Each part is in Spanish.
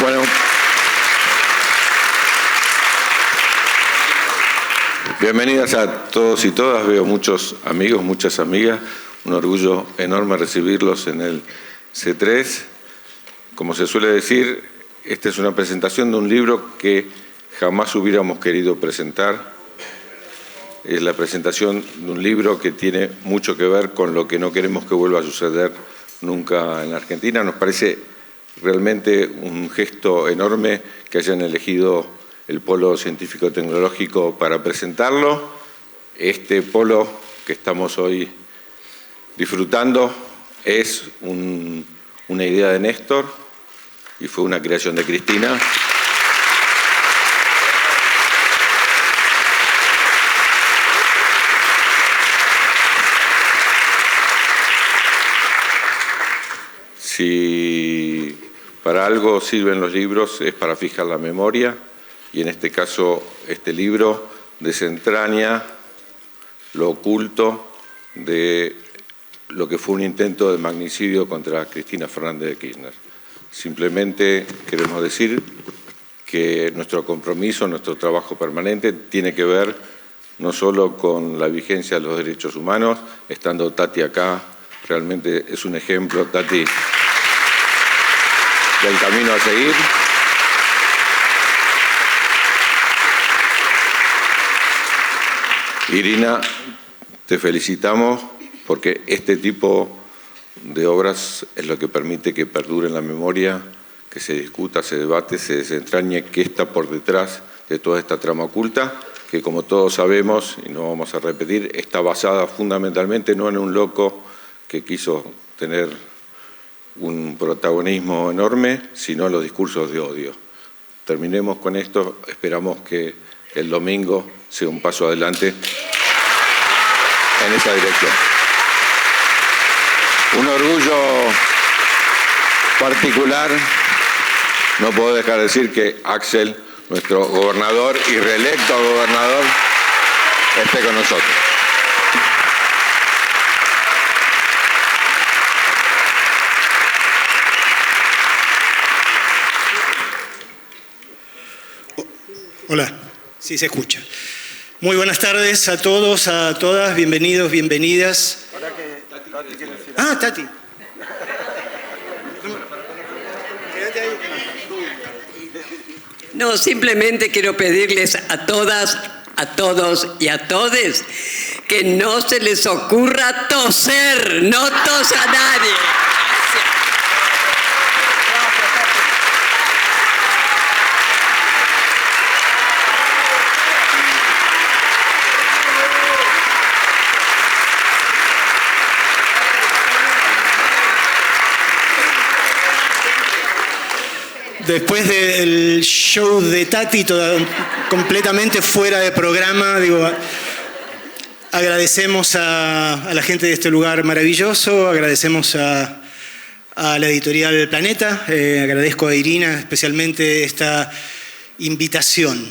Bueno, bienvenidas a todos y todas. Veo muchos amigos, muchas amigas. Un orgullo enorme recibirlos en el C3. Como se suele decir, esta es una presentación de un libro que jamás hubiéramos querido presentar. Es la presentación de un libro que tiene mucho que ver con lo que no queremos que vuelva a suceder nunca en la Argentina. Nos parece realmente un gesto enorme que hayan elegido el Polo Científico-Tecnológico para presentarlo. Este polo que estamos hoy disfrutando es una idea de Néstor y fue una creación de Cristina. Si para algo sirven los libros es para fijar la memoria, y en este caso este libro desentraña lo oculto de lo que fue un intento de magnicidio contra Cristina Fernández de Kirchner. Simplemente queremos decir que nuestro compromiso, nuestro trabajo permanente tiene que ver no solo con la vigencia de los derechos humanos. Estando Tati acá, realmente es un ejemplo, Tati, del camino a seguir. Irina, te felicitamos porque este tipo de obras es lo que permite que perdure en la memoria, que se discuta, se debate, se desentrañe qué está por detrás de toda esta trama oculta, que como todos sabemos, y no vamos a repetir, está basada fundamentalmente no en un loco que quiso tener un protagonismo enorme, sino en los discursos de odio. Terminemos con esto, esperamos que el domingo sea un paso adelante en esa dirección. Un orgullo particular, no puedo dejar de decir que Axel, nuestro gobernador y reelecto gobernador, esté con nosotros. Hola, sí se escucha. Muy buenas tardes a todos, a todas, bienvenidos, bienvenidas. Ah, Tati. No, simplemente quiero pedirles a todas, a todos y a todes que no se les ocurra toser, no tosa a nadie. Después del show de Tati, completamente fuera de programa, agradecemos a la gente de este lugar maravilloso, agradecemos a la editorial Planeta, agradezco a Irina especialmente esta invitación.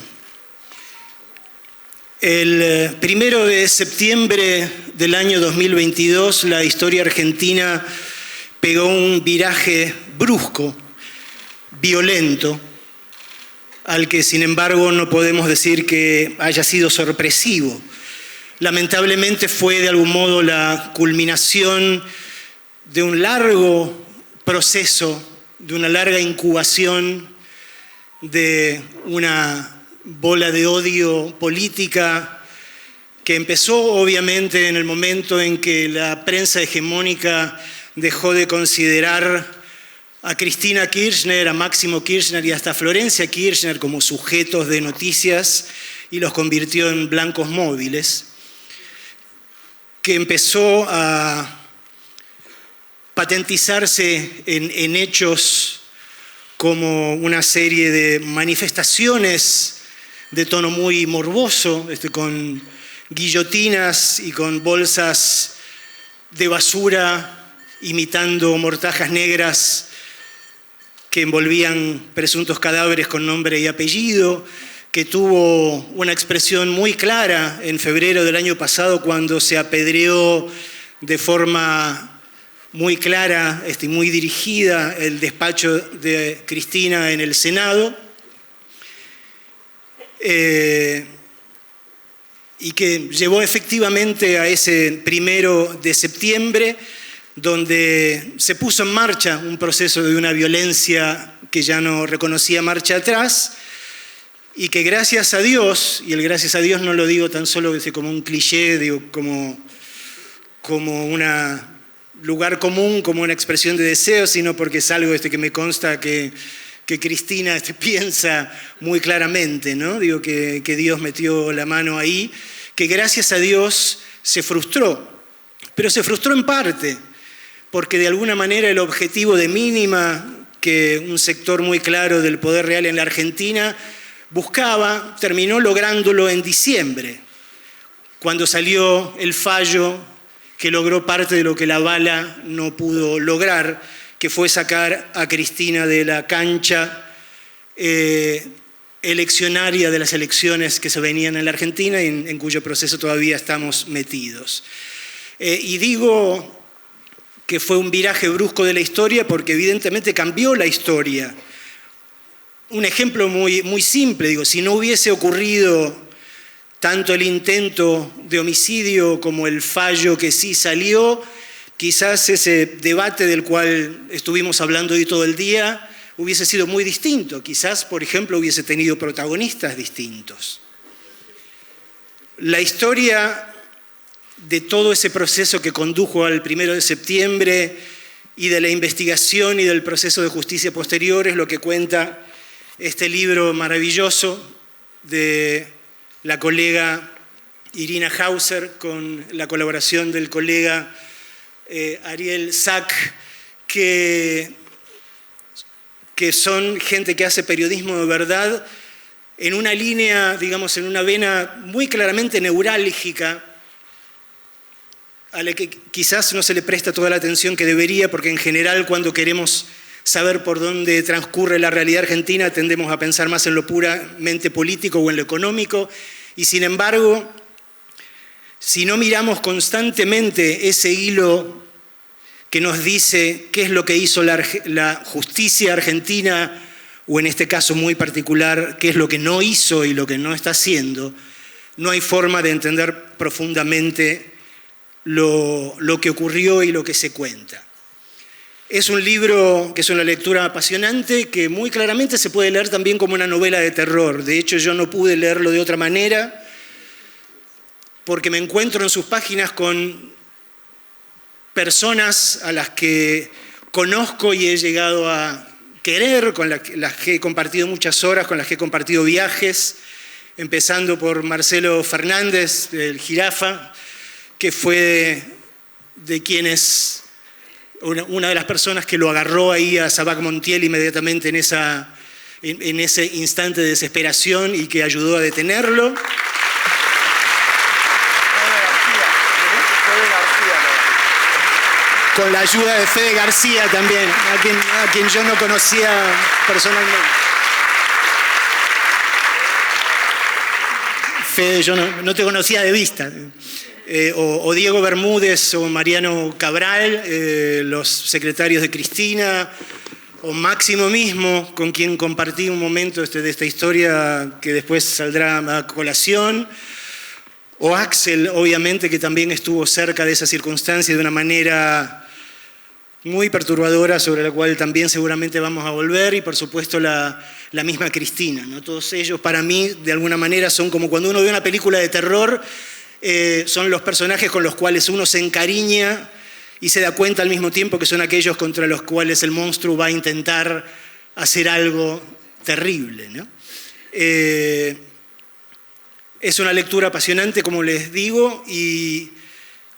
El 1 de septiembre del año 2022, la historia argentina pegó un viraje brusco, violento, al que sin embargo no podemos decir que haya sido sorpresivo. Lamentablemente fue de algún modo la culminación de un largo proceso, de una larga incubación, de una bola de odio política que empezó obviamente en el momento en que la prensa hegemónica dejó de considerar a Cristina Kirchner, a Máximo Kirchner y hasta a Florencia Kirchner como sujetos de noticias y los convirtió en blancos móviles, que empezó a patentizarse en hechos como una serie de manifestaciones de tono muy morboso, con guillotinas y con bolsas de basura imitando mortajas negras que envolvían presuntos cadáveres con nombre y apellido, que tuvo una expresión muy clara en febrero del año pasado cuando se apedreó de forma muy clara, muy dirigida el despacho de Cristina en el Senado, y que llevó efectivamente a ese 1 de septiembre, donde se puso en marcha un proceso de una violencia que ya no reconocía marcha atrás, y que gracias a Dios, y el gracias a Dios no lo digo tan solo como un cliché, digo como un lugar común, como una expresión de deseo, sino porque es algo que me consta que Cristina piensa muy claramente, ¿no? Digo que Dios metió la mano ahí, que gracias a Dios se frustró, pero se frustró en parte, porque de alguna manera el objetivo de mínima que un sector muy claro del poder real en la Argentina buscaba, terminó lográndolo en diciembre, cuando salió el fallo que logró parte de lo que la bala no pudo lograr, que fue sacar a Cristina de la cancha eleccionaria de las elecciones que se venían en la Argentina y en cuyo proceso todavía estamos metidos. Y digo que fue un viraje brusco de la historia porque evidentemente cambió la historia. Un ejemplo muy, muy simple, digo, si no hubiese ocurrido tanto el intento de homicidio como el fallo que sí salió, quizás ese debate del cual estuvimos hablando hoy todo el día hubiese sido muy distinto. Quizás, por ejemplo, hubiese tenido protagonistas distintos. La historia de todo ese proceso que condujo al 1 de septiembre y de la investigación y del proceso de justicia posterior es lo que cuenta este libro maravilloso de la colega Irina Hauser con la colaboración del colega Ariel Sack, que son gente que hace periodismo de verdad en una línea, digamos, en una vena muy claramente neurálgica, a la que quizás no se le presta toda la atención que debería, porque en general cuando queremos saber por dónde transcurre la realidad argentina tendemos a pensar más en lo puramente político o en lo económico, y sin embargo, si no miramos constantemente ese hilo que nos dice qué es lo que hizo la justicia argentina, o en este caso muy particular, qué es lo que no hizo y lo que no está haciendo, no hay forma de entender profundamente lo que ocurrió y lo que se cuenta. Es un libro que es una lectura apasionante que muy claramente se puede leer también como una novela de terror. De hecho, yo no pude leerlo de otra manera porque me encuentro en sus páginas con personas a las que conozco y he llegado a querer, con las que he compartido muchas horas, con las que he compartido viajes, empezando por Marcelo Fernández, el Jirafa, que fue de quienes... una de las personas que lo agarró ahí a Sabac Montiel inmediatamente en ese instante de desesperación y que ayudó a detenerlo. Con la ayuda de Fede García también, a quien yo no conocía personalmente. Fede, yo no te conocía de vista. O Diego Bermúdez o Mariano Cabral, los secretarios de Cristina, o Máximo mismo, con quien compartí un momento de esta historia que después saldrá a colación, o Axel, obviamente, que también estuvo cerca de esa circunstancia de una manera muy perturbadora, sobre la cual también seguramente vamos a volver, y por supuesto la misma Cristina, ¿no? Todos ellos para mí de alguna manera son como cuando uno ve una película de terror, son los personajes con los cuales uno se encariña y se da cuenta al mismo tiempo que son aquellos contra los cuales el monstruo va a intentar hacer algo terrible, ¿no? Es una lectura apasionante, como les digo, y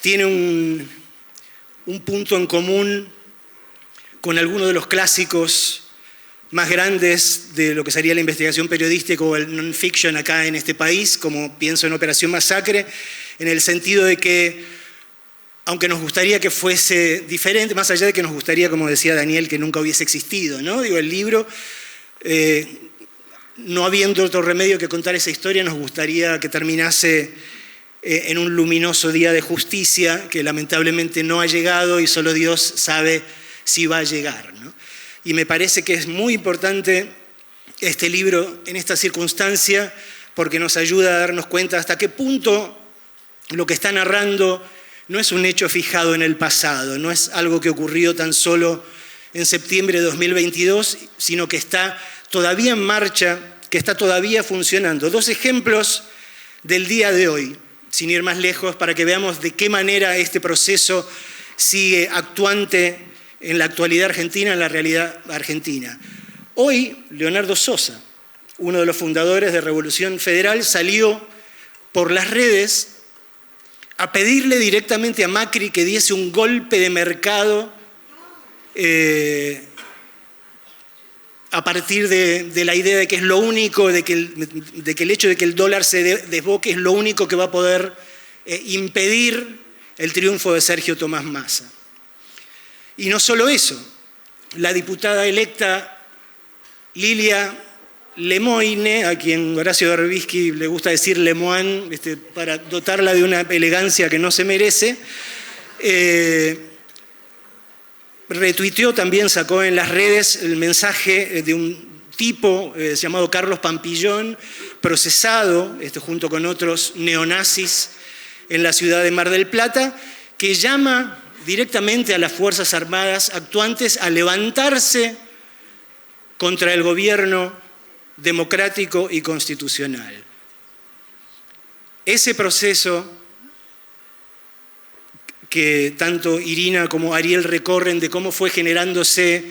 tiene un punto en común con algunos de los clásicos más grandes de lo que sería la investigación periodística o el non-fiction acá en este país, como pienso en Operación Masacre, en el sentido de que, aunque nos gustaría que fuese diferente, más allá de que nos gustaría, como decía Daniel, que nunca hubiese existido, ¿no? Digo, el libro, no habiendo otro remedio que contar esa historia, nos gustaría que terminase en un luminoso día de justicia que lamentablemente no ha llegado y solo Dios sabe si va a llegar, ¿no? Y me parece que es muy importante este libro en esta circunstancia porque nos ayuda a darnos cuenta hasta qué punto lo que está narrando no es un hecho fijado en el pasado, no es algo que ocurrió tan solo en septiembre de 2022, sino que está todavía en marcha, que está todavía funcionando. Dos ejemplos del día de hoy, sin ir más lejos, para que veamos de qué manera este proceso sigue actuante en la actualidad argentina, en la realidad argentina. Hoy, Leonardo Sosa, uno de los fundadores de Revolución Federal, salió por las redes a pedirle directamente a Macri que diese un golpe de mercado a partir de la idea de que es lo único, de que el hecho de que el dólar se desboque es lo único que va a poder impedir el triunfo de Sergio Tomás Massa. Y no solo eso, la diputada electa Lilia Lemoine, a quien Horacio Berbisky le gusta decir Lemoine, para dotarla de una elegancia que no se merece, retuiteó también, sacó en las redes el mensaje de un tipo llamado Carlos Pampillón, procesado junto con otros neonazis en la ciudad de Mar del Plata, que llama directamente a las Fuerzas Armadas actuantes a levantarse contra el gobierno democrático y constitucional. Ese proceso que tanto Irina como Ariel recorren de cómo fue generándose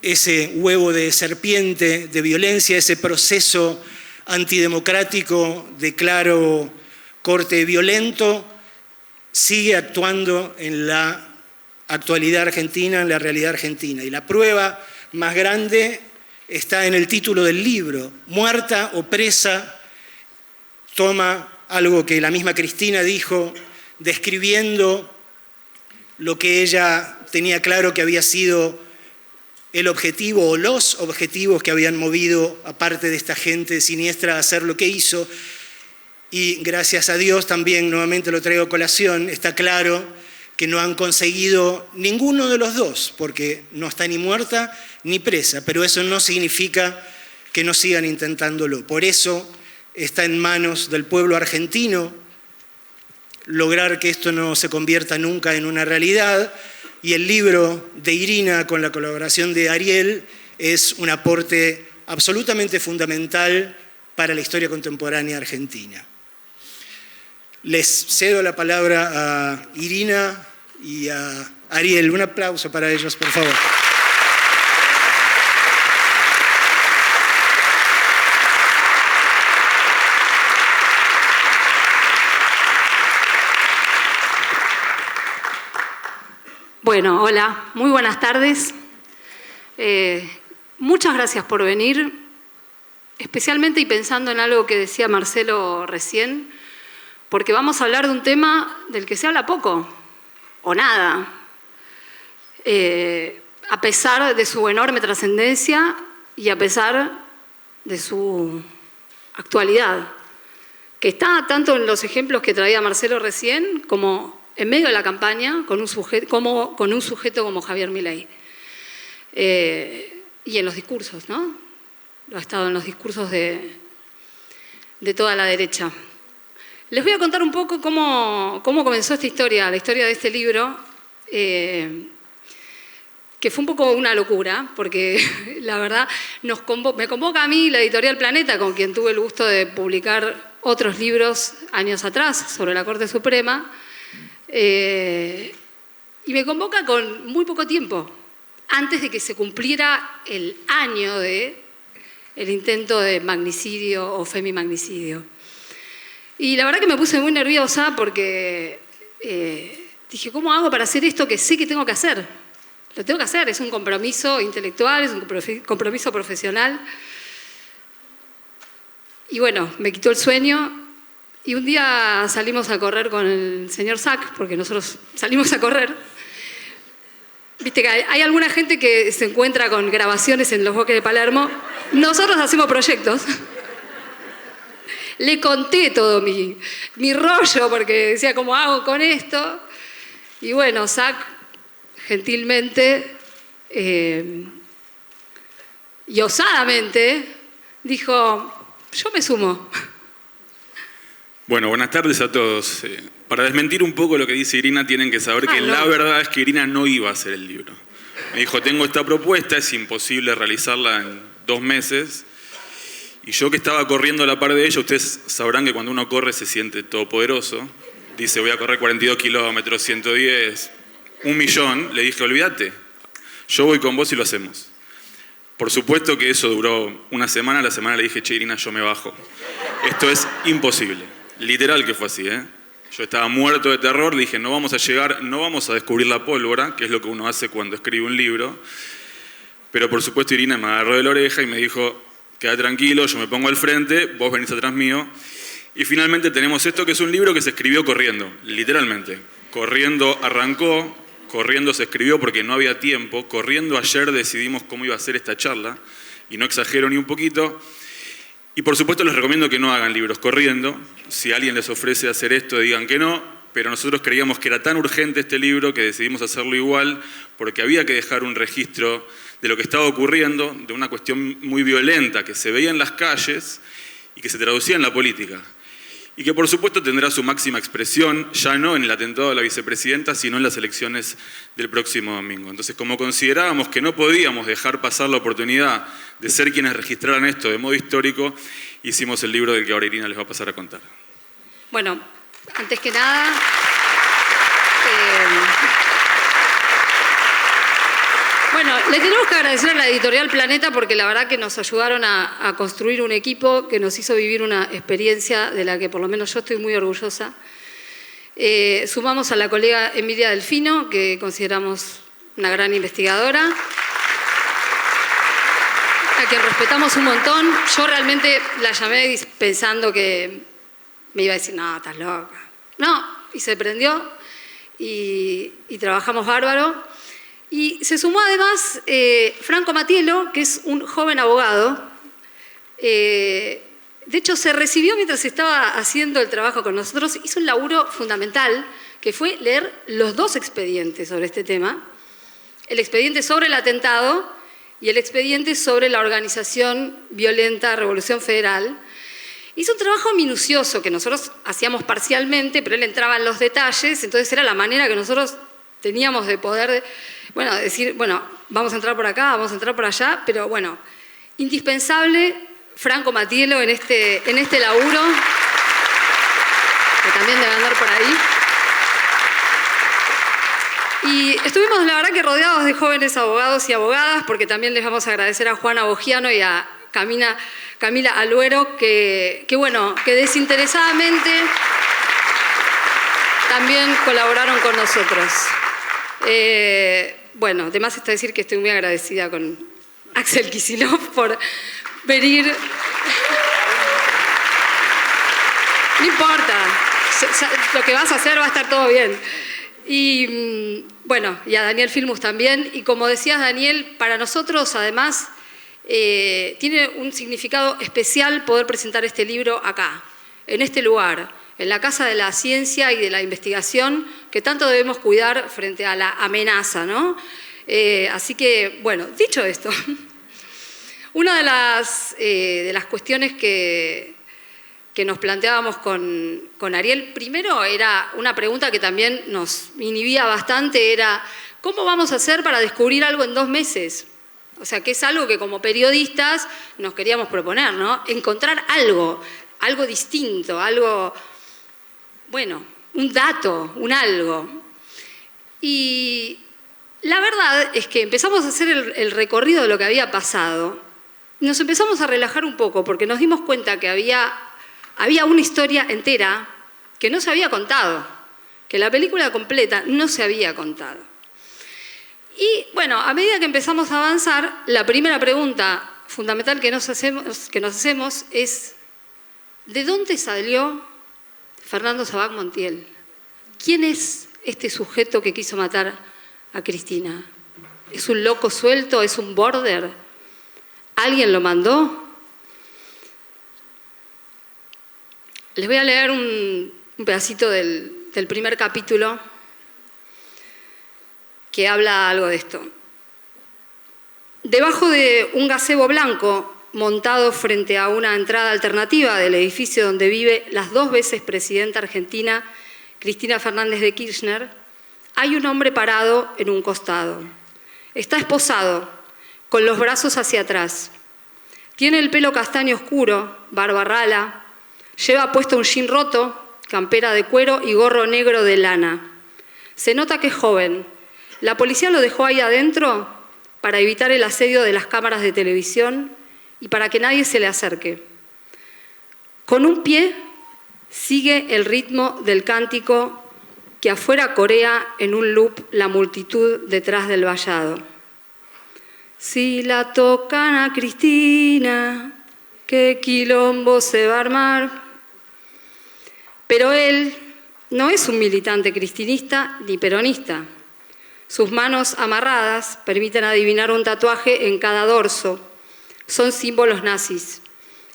ese huevo de serpiente de violencia, ese proceso antidemocrático de claro corte violento, sigue actuando en la actualidad argentina, en la realidad argentina. Y la prueba más grande está en el título del libro. Muerta o presa, toma algo que la misma Cristina dijo, describiendo lo que ella tenía claro que había sido el objetivo o los objetivos que habían movido a parte de esta gente siniestra a hacer lo que hizo. Y gracias a Dios también, nuevamente lo traigo a colación, está claro que no han conseguido ninguno de los dos, porque no está ni muerta ni presa, pero eso no significa que no sigan intentándolo. Por eso está en manos del pueblo argentino lograr que esto no se convierta nunca en una realidad, y el libro de Irina con la colaboración de Ariel es un aporte absolutamente fundamental para la historia contemporánea argentina. Les cedo la palabra a Irina y a Ariel. Un aplauso para ellos, por favor. Bueno, hola, muy buenas tardes. Muchas gracias por venir, especialmente y pensando en algo que decía Marcelo recién, porque vamos a hablar de un tema del que se habla poco, o nada, a pesar de su enorme trascendencia y a pesar de su actualidad, que está tanto en los ejemplos que traía Marcelo recién, como en medio de la campaña, con un sujeto como Javier Milei. Y en los discursos, ¿no? Lo ha estado en los discursos de toda la derecha. Les voy a contar un poco cómo comenzó esta historia, la historia de este libro, que fue un poco una locura, porque la verdad me convoca a mí la editorial Planeta, con quien tuve el gusto de publicar otros libros años atrás sobre la Corte Suprema, y me convoca con muy poco tiempo, antes de que se cumpliera el año del intento de magnicidio o femimagnicidio. Y la verdad que me puse muy nerviosa porque dije, ¿cómo hago para hacer esto que sé que tengo que hacer? Lo tengo que hacer, es un compromiso intelectual, es un compromiso profesional. Y bueno, me quitó el sueño. Y un día salimos a correr con el señor Sack, porque nosotros salimos a correr. Viste que hay alguna gente que se encuentra con grabaciones en los bosques de Palermo. Nosotros hacemos proyectos. Le conté todo mi rollo, porque decía, ¿cómo hago con esto? Y bueno, Zach, gentilmente y osadamente, dijo, yo me sumo. Bueno, buenas tardes a todos. Para desmentir un poco lo que dice Irina, tienen que saber que la verdad es que Irina no iba a hacer el libro. Me dijo, tengo esta propuesta, es imposible realizarla en 2 meses. Y yo que estaba corriendo a la par de ella, ustedes sabrán que cuando uno corre se siente todopoderoso. Dice, voy a correr 42 kilómetros, 110, 1.000.000. Le dije, olvídate, yo voy con vos y lo hacemos. Por supuesto que eso duró una semana. La semana le dije, che, Irina, yo me bajo. Esto es imposible. Literal que fue así, ¿eh? Yo estaba muerto de terror, le dije, no vamos a llegar, no vamos a descubrir la pólvora, que es lo que uno hace cuando escribe un libro. Pero por supuesto Irina me agarró de la oreja y me dijo, queda tranquilo, yo me pongo al frente, vos venís atrás mío. Y finalmente tenemos esto que es un libro que se escribió corriendo, literalmente. Corriendo arrancó, corriendo se escribió porque no había tiempo, corriendo ayer decidimos cómo iba a ser esta charla, y no exagero ni un poquito. Y por supuesto les recomiendo que no hagan libros corriendo. Si alguien les ofrece hacer esto, digan que no. Pero nosotros creíamos que era tan urgente este libro que decidimos hacerlo igual porque había que dejar un registro de lo que estaba ocurriendo, de una cuestión muy violenta que se veía en las calles y que se traducía en la política. Y que por supuesto tendrá su máxima expresión, ya no en el atentado a la vicepresidenta, sino en las elecciones del próximo domingo. Entonces, como considerábamos que no podíamos dejar pasar la oportunidad de ser quienes registraran esto de modo histórico, hicimos el libro del que ahora Irina les va a pasar a contar. Bueno, antes que nada, bueno, le tenemos que agradecer a la editorial Planeta porque la verdad que nos ayudaron a construir un equipo que nos hizo vivir una experiencia de la que por lo menos yo estoy muy orgullosa. Sumamos a la colega Emilia Delfino, que consideramos una gran investigadora, a quien respetamos un montón. Yo realmente la llamé pensando que me iba a decir, no, estás loca. No, y se prendió y trabajamos bárbaro. Y se sumó además Franco Matielo, que es un joven abogado. De hecho, se recibió mientras estaba haciendo el trabajo con nosotros. Hizo un laburo fundamental, que fue leer los 2 expedientes sobre este tema. El expediente sobre el atentado y el expediente sobre la organización violenta Revolución Federal. Hizo un trabajo minucioso que nosotros hacíamos parcialmente, pero él entraba en los detalles, entonces era la manera que nosotros teníamos de poder, bueno, decir, bueno, vamos a entrar por acá, vamos a entrar por allá, pero bueno, indispensable Franco Matielo en este laburo, que también debe andar por ahí. Y estuvimos, la verdad, que rodeados de jóvenes abogados y abogadas, porque también les vamos a agradecer a Juana Bogiano y a Camila Aluero, que desinteresadamente también colaboraron con nosotros. Bueno, además está decir que estoy muy agradecida con Axel Kicillof por venir. No importa, lo que vas a hacer va a estar todo bien. Y bueno, y a Daniel Filmus también. Y como decías, Daniel, para nosotros además tiene un significado especial poder presentar este libro acá, en este lugar, en la Casa de la Ciencia y de la Investigación, que tanto debemos cuidar frente a la amenaza, ¿no? Así que, bueno, dicho esto, una de las cuestiones que nos planteábamos con Ariel, primero era una pregunta que también nos inhibía bastante, era ¿cómo vamos a hacer para descubrir algo en 2 meses? O sea, que es algo que como periodistas nos queríamos proponer, ¿no? Encontrar algo distinto, algo, bueno, un dato, un algo. Y la verdad es que empezamos a hacer el recorrido de lo que había pasado. Nos empezamos a relajar un poco porque nos dimos cuenta que había una historia entera que no se había contado, que la película completa no se había contado. Y bueno, a medida que empezamos a avanzar, la primera pregunta fundamental que nos hacemos es ¿de dónde salió Fernando Sabac Montiel? ¿Quién es este sujeto que quiso matar a Cristina? ¿Es un loco suelto? ¿Es un border? ¿Alguien lo mandó? Les voy a leer un pedacito del primer capítulo que habla algo de esto. Debajo de un gazebo blanco, montado frente a una entrada alternativa del edificio donde vive las 2 veces presidenta argentina, Cristina Fernández de Kirchner, hay un hombre parado en un costado. Está esposado, con los brazos hacia atrás. Tiene el pelo castaño oscuro, barba rala, lleva puesto un jean roto, campera de cuero y gorro negro de lana. Se nota que es joven. La policía lo dejó ahí adentro para evitar el asedio de las cámaras de televisión y para que nadie se le acerque. Con un pie sigue el ritmo del cántico que afuera corea en un loop la multitud detrás del vallado. Si la tocan a Cristina, qué quilombo se va a armar. Pero él no es un militante cristinista ni peronista. Sus manos amarradas permiten adivinar un tatuaje en cada dorso. Son símbolos nazis.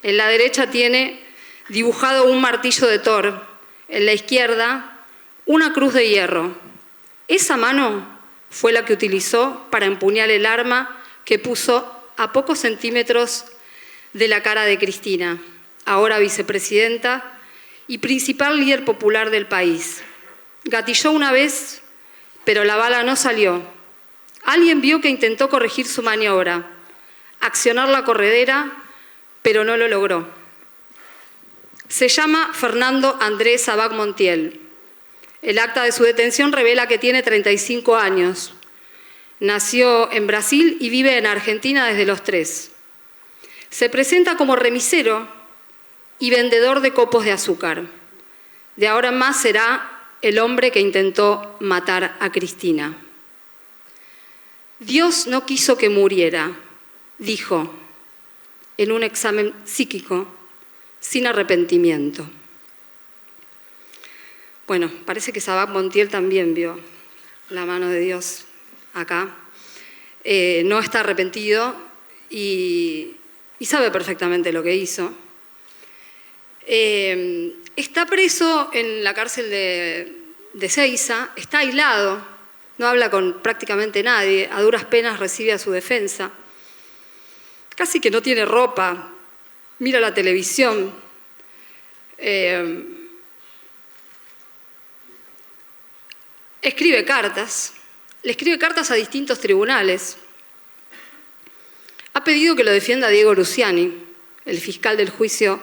En la derecha tiene dibujado un martillo de Thor. En la izquierda, una cruz de hierro. Esa mano fue la que utilizó para empuñar el arma que puso a pocos centímetros de la cara de Cristina, ahora vicepresidenta y principal líder popular del país. Gatilló una vez, pero la bala no salió. Alguien vio que intentó corregir su maniobra, accionar la corredera, pero no lo logró. Se llama Fernando Andrés Sabac Montiel. El acta de su detención revela que tiene 35 años. Nació en Brasil y vive en Argentina desde los 3. Se presenta como remisero y vendedor de copos de azúcar. De ahora en más será el hombre que intentó matar a Cristina. Dios no quiso que muriera, dijo en un examen psíquico sin arrepentimiento. Bueno, parece que Sabac Montiel también vio la mano de Dios acá. No está arrepentido y sabe perfectamente lo que hizo. Está preso en la cárcel de Seiza, está aislado, no habla con prácticamente nadie, a duras penas recibe a su defensa. Casi que no tiene ropa, mira la televisión. Escribe cartas, le escribe cartas a distintos tribunales. Ha pedido que lo defienda Diego Luciani, el fiscal del juicio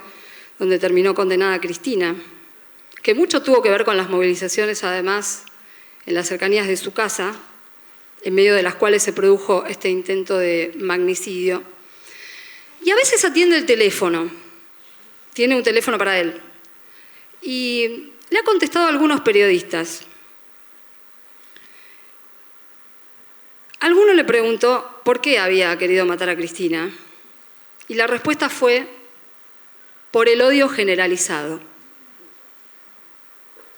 donde terminó condenada Cristina, que mucho tuvo que ver con las movilizaciones, además, en las cercanías de su casa, en medio de las cuales se produjo este intento de magnicidio. Y a veces atiende el teléfono, tiene un teléfono para él, y le ha contestado a algunos periodistas. Alguno le preguntó por qué había querido matar a Cristina, y la respuesta fue: por el odio generalizado.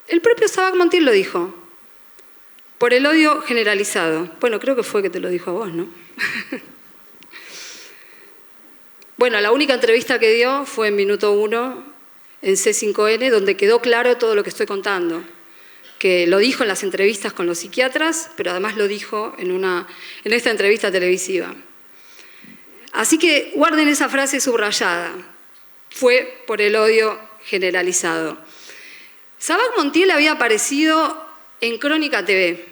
El propio Sabac Montiel lo dijo, por el odio generalizado. Bueno, creo que fue que te lo dijo a vos, ¿no? Bueno, la única entrevista que dio fue en Minuto 1, en C5N, donde quedó claro todo lo que estoy contando. Que lo dijo en las entrevistas con los psiquiatras, pero además lo dijo en esta entrevista televisiva. Así que guarden esa frase subrayada. Fue por el odio generalizado. Sabac Montiel había aparecido en Crónica TV,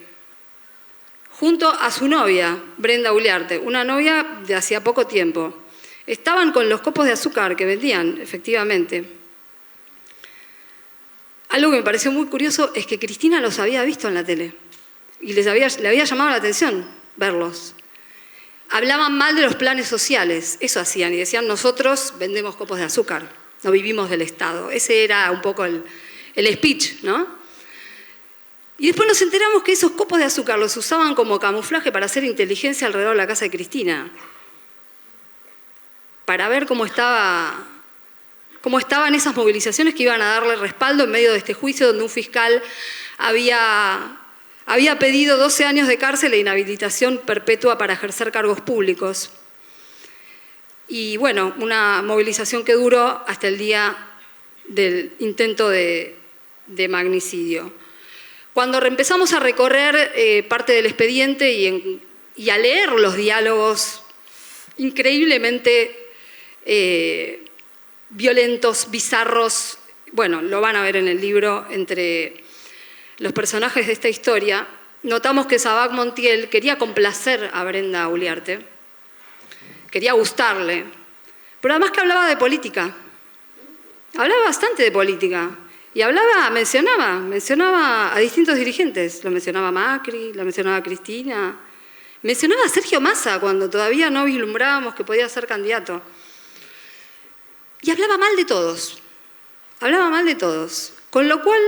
junto a su novia, Brenda Uliarte, una novia de hacía poco tiempo. Estaban con los copos de azúcar que vendían, efectivamente. Algo que me pareció muy curioso es que Cristina los había visto en la tele y le había llamado la atención verlos. Hablaban mal de los planes sociales, eso hacían, y decían: nosotros vendemos copos de azúcar, no vivimos del Estado. Ese era un poco el speech, ¿no? Y después nos enteramos que esos copos de azúcar los usaban como camuflaje para hacer inteligencia alrededor de la casa de Cristina, para ver cómo estaban esas movilizaciones que iban a darle respaldo en medio de este juicio donde un fiscal había pedido 12 años de cárcel e inhabilitación perpetua para ejercer cargos públicos. Y bueno, una movilización que duró hasta el día del intento de magnicidio. Cuando empezamos a recorrer parte del expediente y a leer los diálogos increíblemente violentos, bizarros, bueno, lo van a ver en el libro, entre los personajes de esta historia, notamos que Sabac Montiel quería complacer a Brenda Uliarte, quería gustarle, pero además que hablaba de política, hablaba bastante de política, y mencionaba a distintos dirigentes, lo mencionaba a Macri, lo mencionaba a Cristina, mencionaba a Sergio Massa cuando todavía no vislumbrábamos que podía ser candidato. Y hablaba mal de todos, con lo cual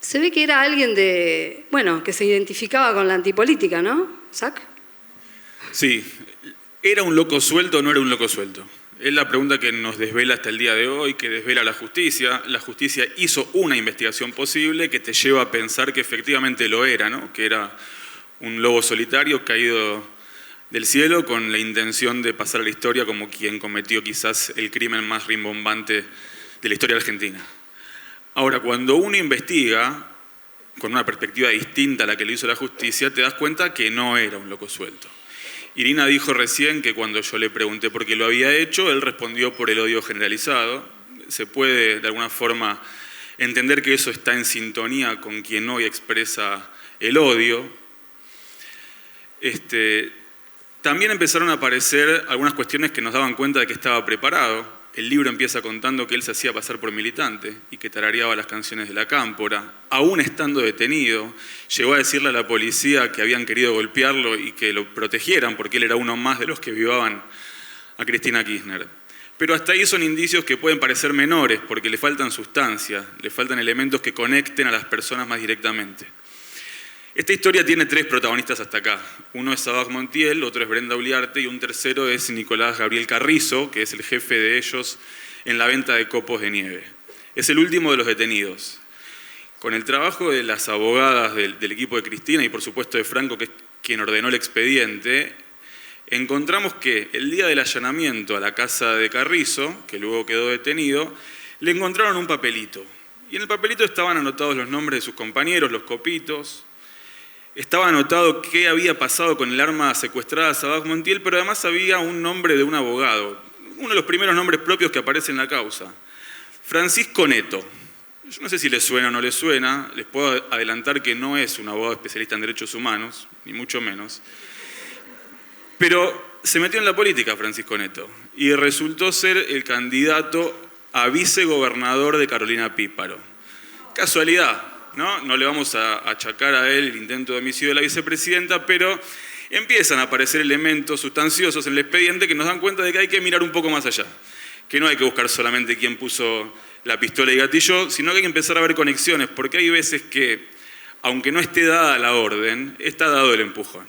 se ve que era alguien que se identificaba con la antipolítica, ¿no, Zach? Sí, ¿era un loco suelto o no era un loco suelto? Es la pregunta que nos desvela hasta el día de hoy, que desvela la justicia. La justicia hizo una investigación posible que te lleva a pensar que efectivamente lo era, ¿no? Que era un lobo solitario caído del cielo con la intención de pasar a la historia como quien cometió quizás el crimen más rimbombante de la historia argentina. Ahora, cuando uno investiga con una perspectiva distinta a la que le hizo la justicia, te das cuenta que no era un loco suelto. Irina dijo recién que cuando yo le pregunté por qué lo había hecho, él respondió por el odio generalizado. Se puede de alguna forma entender que eso está en sintonía con quien hoy expresa el odio. También empezaron a aparecer algunas cuestiones que nos daban cuenta de que estaba preparado. El libro empieza contando que él se hacía pasar por militante y que tarareaba las canciones de la Cámpora. Aún estando detenido, llegó a decirle a la policía que habían querido golpearlo y que lo protegieran porque él era uno más de los que vivaban a Cristina Kirchner. Pero hasta ahí son indicios que pueden parecer menores porque le faltan sustancia, le faltan elementos que conecten a las personas más directamente. Esta historia tiene 3 protagonistas hasta acá. Uno es Sabac Montiel, otro es Brenda Uliarte y un tercero es Nicolás Gabriel Carrizo, que es el jefe de ellos en la venta de copos de nieve. Es el último de los detenidos. Con el trabajo de las abogadas del equipo de Cristina y por supuesto de Franco, que es quien ordenó el expediente, encontramos que el día del allanamiento a la casa de Carrizo, que luego quedó detenido, le encontraron un papelito. Y en el papelito estaban anotados los nombres de sus compañeros, los copitos. Estaba anotado qué había pasado con el arma secuestrada a Sabac Montiel, pero además había un nombre de un abogado, uno de los primeros nombres propios que aparece en la causa, Francisco Neto. Yo no sé si les suena o no les suena, les puedo adelantar que no es un abogado especialista en derechos humanos, ni mucho menos, pero se metió en la política Francisco Neto y resultó ser el candidato a vicegobernador de Carolina Píparo. Casualidad. No le vamos a achacar a él el intento de homicidio de la vicepresidenta, pero empiezan a aparecer elementos sustanciosos en el expediente que nos dan cuenta de que hay que mirar un poco más allá, que no hay que buscar solamente quién puso la pistola y gatilló, sino que hay que empezar a ver conexiones, porque hay veces que, aunque no esté dada la orden, está dado el empujón.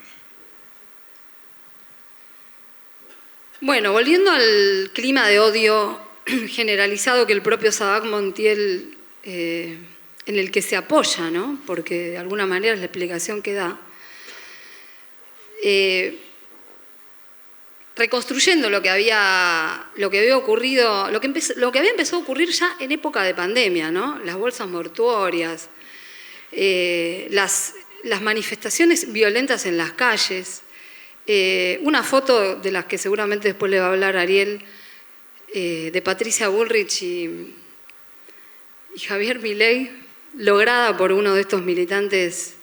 Bueno, volviendo al clima de odio generalizado que el propio Sabac Montiel en el que se apoya, ¿no? Porque de alguna manera es la explicación que da. Reconstruyendo lo que había ocurrido, lo que había empezado a ocurrir ya en época de pandemia, ¿no? Las bolsas mortuorias, las manifestaciones violentas en las calles, una foto de las que seguramente después le va a hablar Ariel, de Patricia Bullrich y Javier Milei, lograda por uno de estos militantes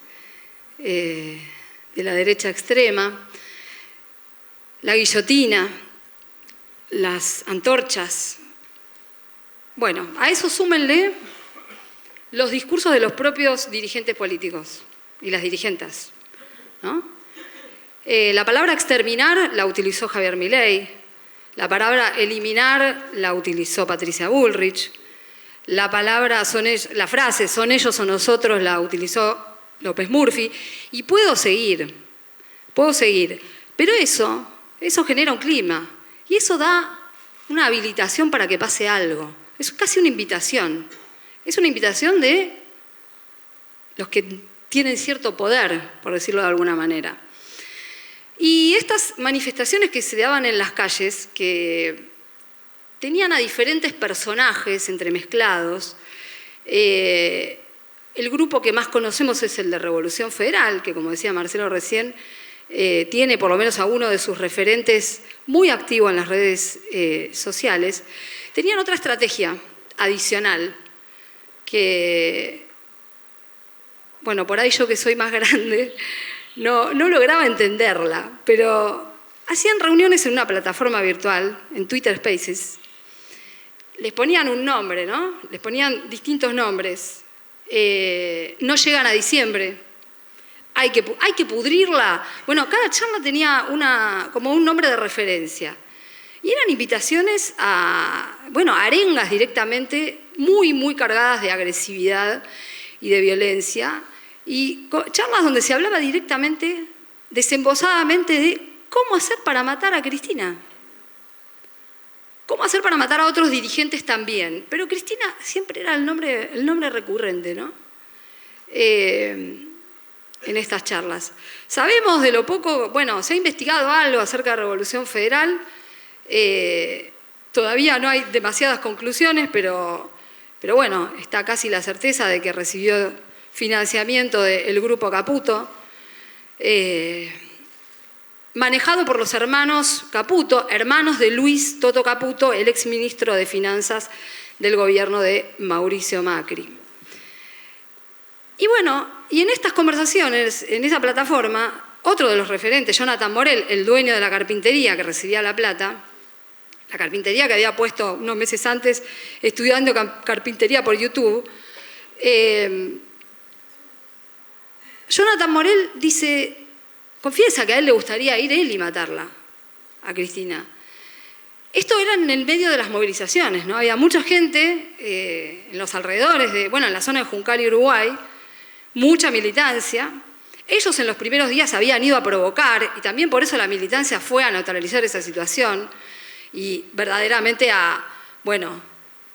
de la derecha extrema, la guillotina, las antorchas. Bueno, a eso súmenle los discursos de los propios dirigentes políticos y las dirigentes, ¿no? La palabra exterminar la utilizó Javier Milei, la palabra eliminar la utilizó Patricia Bullrich, la frase son ellos o nosotros la utilizó López Murphy, y puedo seguir, pero eso genera un clima, y eso da una habilitación para que pase algo, es casi una invitación, es una invitación de los que tienen cierto poder, por decirlo de alguna manera. Y estas manifestaciones que se daban en las calles, que tenían a diferentes personajes entremezclados. El grupo que más conocemos es el de Revolución Federal, que como decía Marcelo recién, tiene por lo menos a uno de sus referentes muy activo en las redes sociales. Tenían otra estrategia adicional que, bueno, por ahí yo que soy más grande no lograba entenderla, pero hacían reuniones en una plataforma virtual, en Twitter Spaces. Les ponían un nombre, ¿no? Les ponían distintos nombres. No llegan a diciembre. Hay que pudrirla. Bueno, cada charla tenía como un nombre de referencia. Y eran invitaciones a arengas directamente muy, muy cargadas de agresividad y de violencia. Y charlas donde se hablaba directamente, desembosadamente, de cómo hacer para matar a Cristina. Cómo hacer para matar a otros dirigentes también. Pero Cristina siempre era el nombre recurrente, ¿no? En estas charlas. Sabemos de lo poco, bueno, se ha investigado algo acerca de Revolución Federal. Todavía no hay demasiadas conclusiones, pero bueno, está casi la certeza de que recibió financiamiento del grupo Caputo, manejado por los hermanos Caputo, hermanos de Luis Toto Caputo, el exministro de Finanzas del gobierno de Mauricio Macri. Y bueno, y en estas conversaciones, en esa plataforma, otro de los referentes, Jonathan Morel, el dueño de la carpintería que recibía la plata, la carpintería que había puesto unos meses antes estudiando carpintería por YouTube, Jonathan Morel confiesa que a él le gustaría ir él y matarla, a Cristina. Esto era en el medio de las movilizaciones, ¿no? Había mucha gente en los alrededores, en la zona de Juncal y Uruguay, mucha militancia. Ellos en los primeros días habían ido a provocar, y también por eso la militancia fue a neutralizar esa situación y verdaderamente a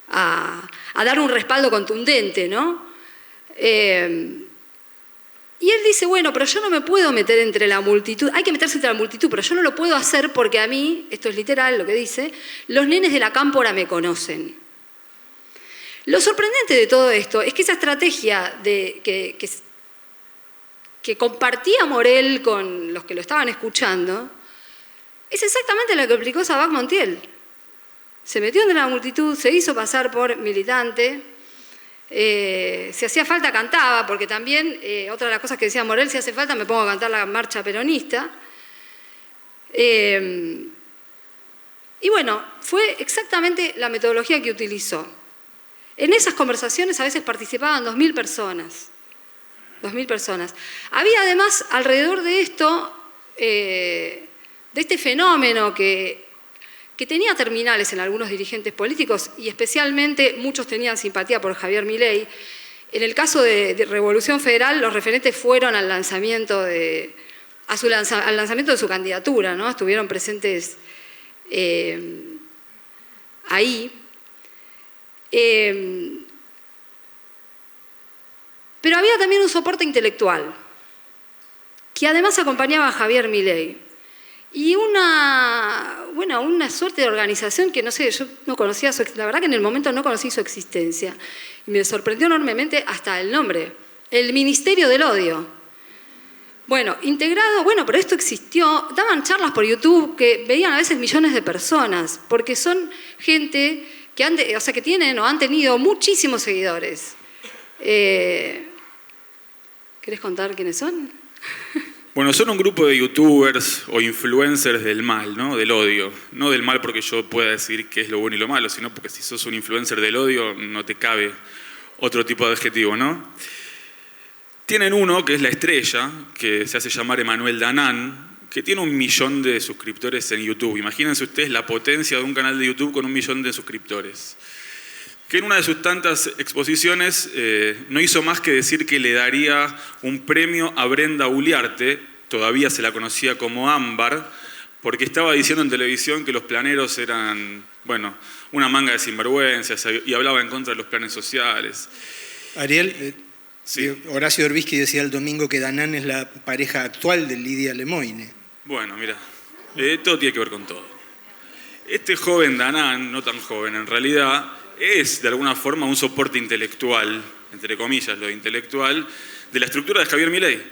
dar un respaldo contundente, ¿no? Y él dice, pero yo no me puedo meter entre la multitud, hay que meterse entre la multitud, pero yo no lo puedo hacer porque a mí, esto es literal lo que dice, los nenes de la cámpora me conocen. Lo sorprendente de todo esto es que esa estrategia que compartía Morel con los que lo estaban escuchando es exactamente lo que aplicó Sabac Montiel. Se metió entre la multitud, se hizo pasar por militante, si hacía falta cantaba, porque también, otra de las cosas que decía Morel, si hace falta me pongo a cantar la marcha peronista. Y bueno, fue exactamente la metodología que utilizó. En esas conversaciones a veces participaban 2.000 personas. 2.000 personas. Había además alrededor de esto, de este fenómeno que tenía terminales en algunos dirigentes políticos y especialmente muchos tenían simpatía por Javier Milei. En el caso de Revolución Federal, los referentes fueron al lanzamiento de su candidatura, ¿no? Estuvieron presentes ahí. Pero había también un soporte intelectual que además acompañaba a Javier Milei. Y una suerte de organización que, no sé, yo no conocía, la verdad que en el momento no conocí su existencia. Y me sorprendió enormemente hasta el nombre, el Ministerio del Odio. Integrado, pero esto existió, daban charlas por YouTube que veían a veces millones de personas, porque son gente que tienen o han tenido muchísimos seguidores. ¿Querés contar quiénes son? Son un grupo de youtubers o influencers del mal, ¿no? Del odio. No del mal porque yo pueda decir qué es lo bueno y lo malo, sino porque si sos un influencer del odio no te cabe otro tipo de adjetivo, ¿no? Tienen uno que es La Estrella, que se hace llamar Emanuel Danán, que tiene 1 millón de suscriptores en YouTube. Imagínense ustedes la potencia de un canal de YouTube con 1 millón de suscriptores. Que en una de sus tantas exposiciones no hizo más que decir que le daría un premio a Brenda Uliarte, todavía se la conocía como Ámbar, porque estaba diciendo en televisión que los planeros eran, una manga de sinvergüenzas y hablaba en contra de los planes sociales. Ariel, sí. Horacio Orbisky decía el domingo que Danán es la pareja actual de Lidia Lemoine. Mira, todo tiene que ver con todo. Este joven Danan, no tan joven en realidad, es de alguna forma un soporte intelectual, entre comillas lo intelectual, de la estructura de Javier Milei.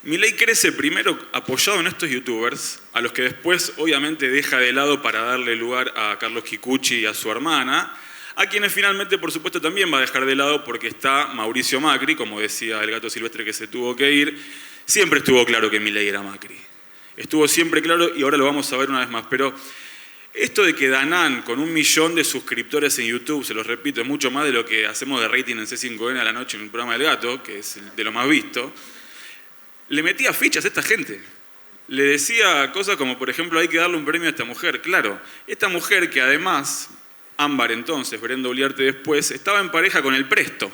Milei crece primero apoyado en estos youtubers, a los que después obviamente deja de lado para darle lugar a Carlos Kikuchi y a su hermana, a quienes finalmente por supuesto también va a dejar de lado porque está Mauricio Macri, como decía el gato silvestre que se tuvo que ir. Siempre estuvo claro que Milei era Macri. Estuvo siempre claro y ahora lo vamos a ver una vez más. Pero esto de que Danan, con 1 millón de suscriptores en YouTube, se los repito, es mucho más de lo que hacemos de rating en C5N a la noche en el programa del gato, que es de lo más visto, le metía fichas a esta gente. Le decía cosas como, por ejemplo, hay que darle un premio a esta mujer. Claro, esta mujer que además, Ámbar entonces, Brenda Uliarte después, estaba en pareja con el Presto,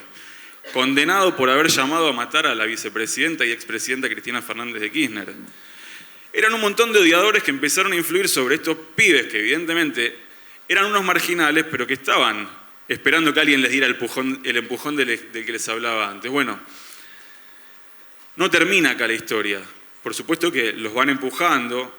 condenado por haber llamado a matar a la vicepresidenta y expresidenta Cristina Fernández de Kirchner. Eran un montón de odiadores que empezaron a influir sobre estos pibes que evidentemente eran unos marginales, pero que estaban esperando que alguien les diera el empujón del que les hablaba antes. Bueno, no termina acá la historia. Por supuesto que los van empujando,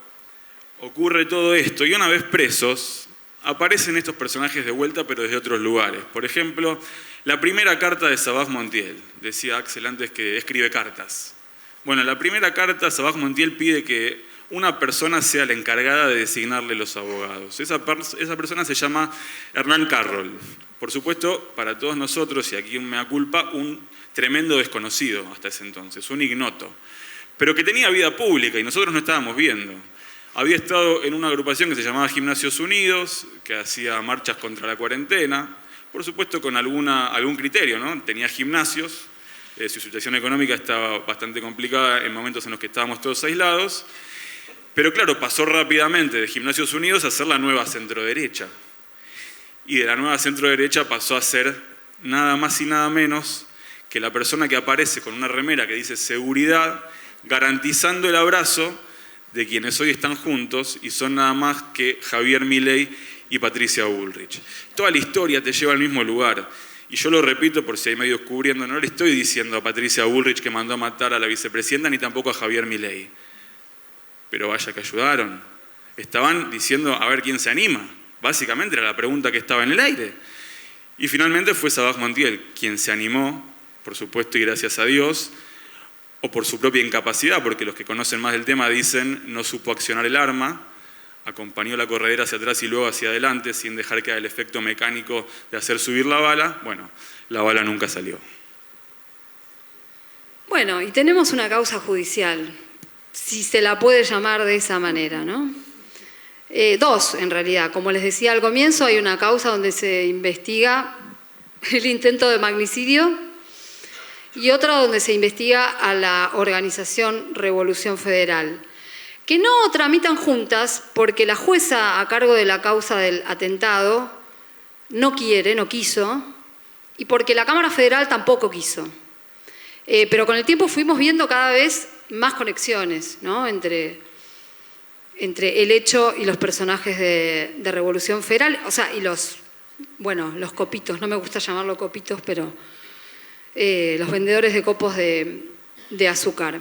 ocurre todo esto, y una vez presos, aparecen estos personajes de vuelta, pero desde otros lugares. Por ejemplo, la primera carta de Sabaj Montiel. Decía Axel antes que escribe cartas. Bueno, la primera carta, Sabaj Montiel pide que una persona sea la encargada de designarle los abogados. Esa persona se llama Hernán Carroll. Por supuesto, para todos nosotros, y aquí un mea culpa, un tremendo desconocido hasta ese entonces, un ignoto, pero que tenía vida pública y nosotros no estábamos viendo. Había estado en una agrupación que se llamaba Gimnasios Unidos, que hacía marchas contra la cuarentena, por supuesto con algún criterio, ¿no? Tenía gimnasios, su situación económica estaba bastante complicada en momentos en los que estábamos todos aislados, pero claro, pasó rápidamente de Gimnasios Unidos a ser la nueva centroderecha. Y de la nueva centroderecha pasó a ser nada más y nada menos que la persona que aparece con una remera que dice seguridad, garantizando el abrazo de quienes hoy están juntos y son nada más que Javier Milei y Patricia Bullrich. Toda la historia te lleva al mismo lugar. Y yo lo repito por si hay medios cubriendo, no le estoy diciendo a Patricia Bullrich que mandó a matar a la vicepresidenta ni tampoco a Javier Milei. Pero vaya que ayudaron. Estaban diciendo a ver quién se anima. Básicamente era la pregunta que estaba en el aire. Y finalmente fue Sabaj Montiel quien se animó, por supuesto y gracias a Dios, o por su propia incapacidad, porque los que conocen más del tema dicen no supo accionar el arma, acompañó la corredera hacia atrás y luego hacia adelante sin dejar que haga el efecto mecánico de hacer subir la bala. Bueno, la bala nunca salió. Bueno, y tenemos una causa judicial, si se la puede llamar de esa manera, ¿no? Dos, en realidad. Como les decía al comienzo, hay una causa donde se investiga el intento de magnicidio y otra donde se investiga a la organización Revolución Federal, que no tramitan juntas porque la jueza a cargo de la causa del atentado no quiso, y porque la Cámara Federal tampoco quiso. Pero con el tiempo fuimos viendo cada vez más conexiones, ¿no? entre el hecho y los personajes de Revolución Federal, o sea, y los copitos, no me gusta llamarlo copitos, pero los vendedores de copos de azúcar.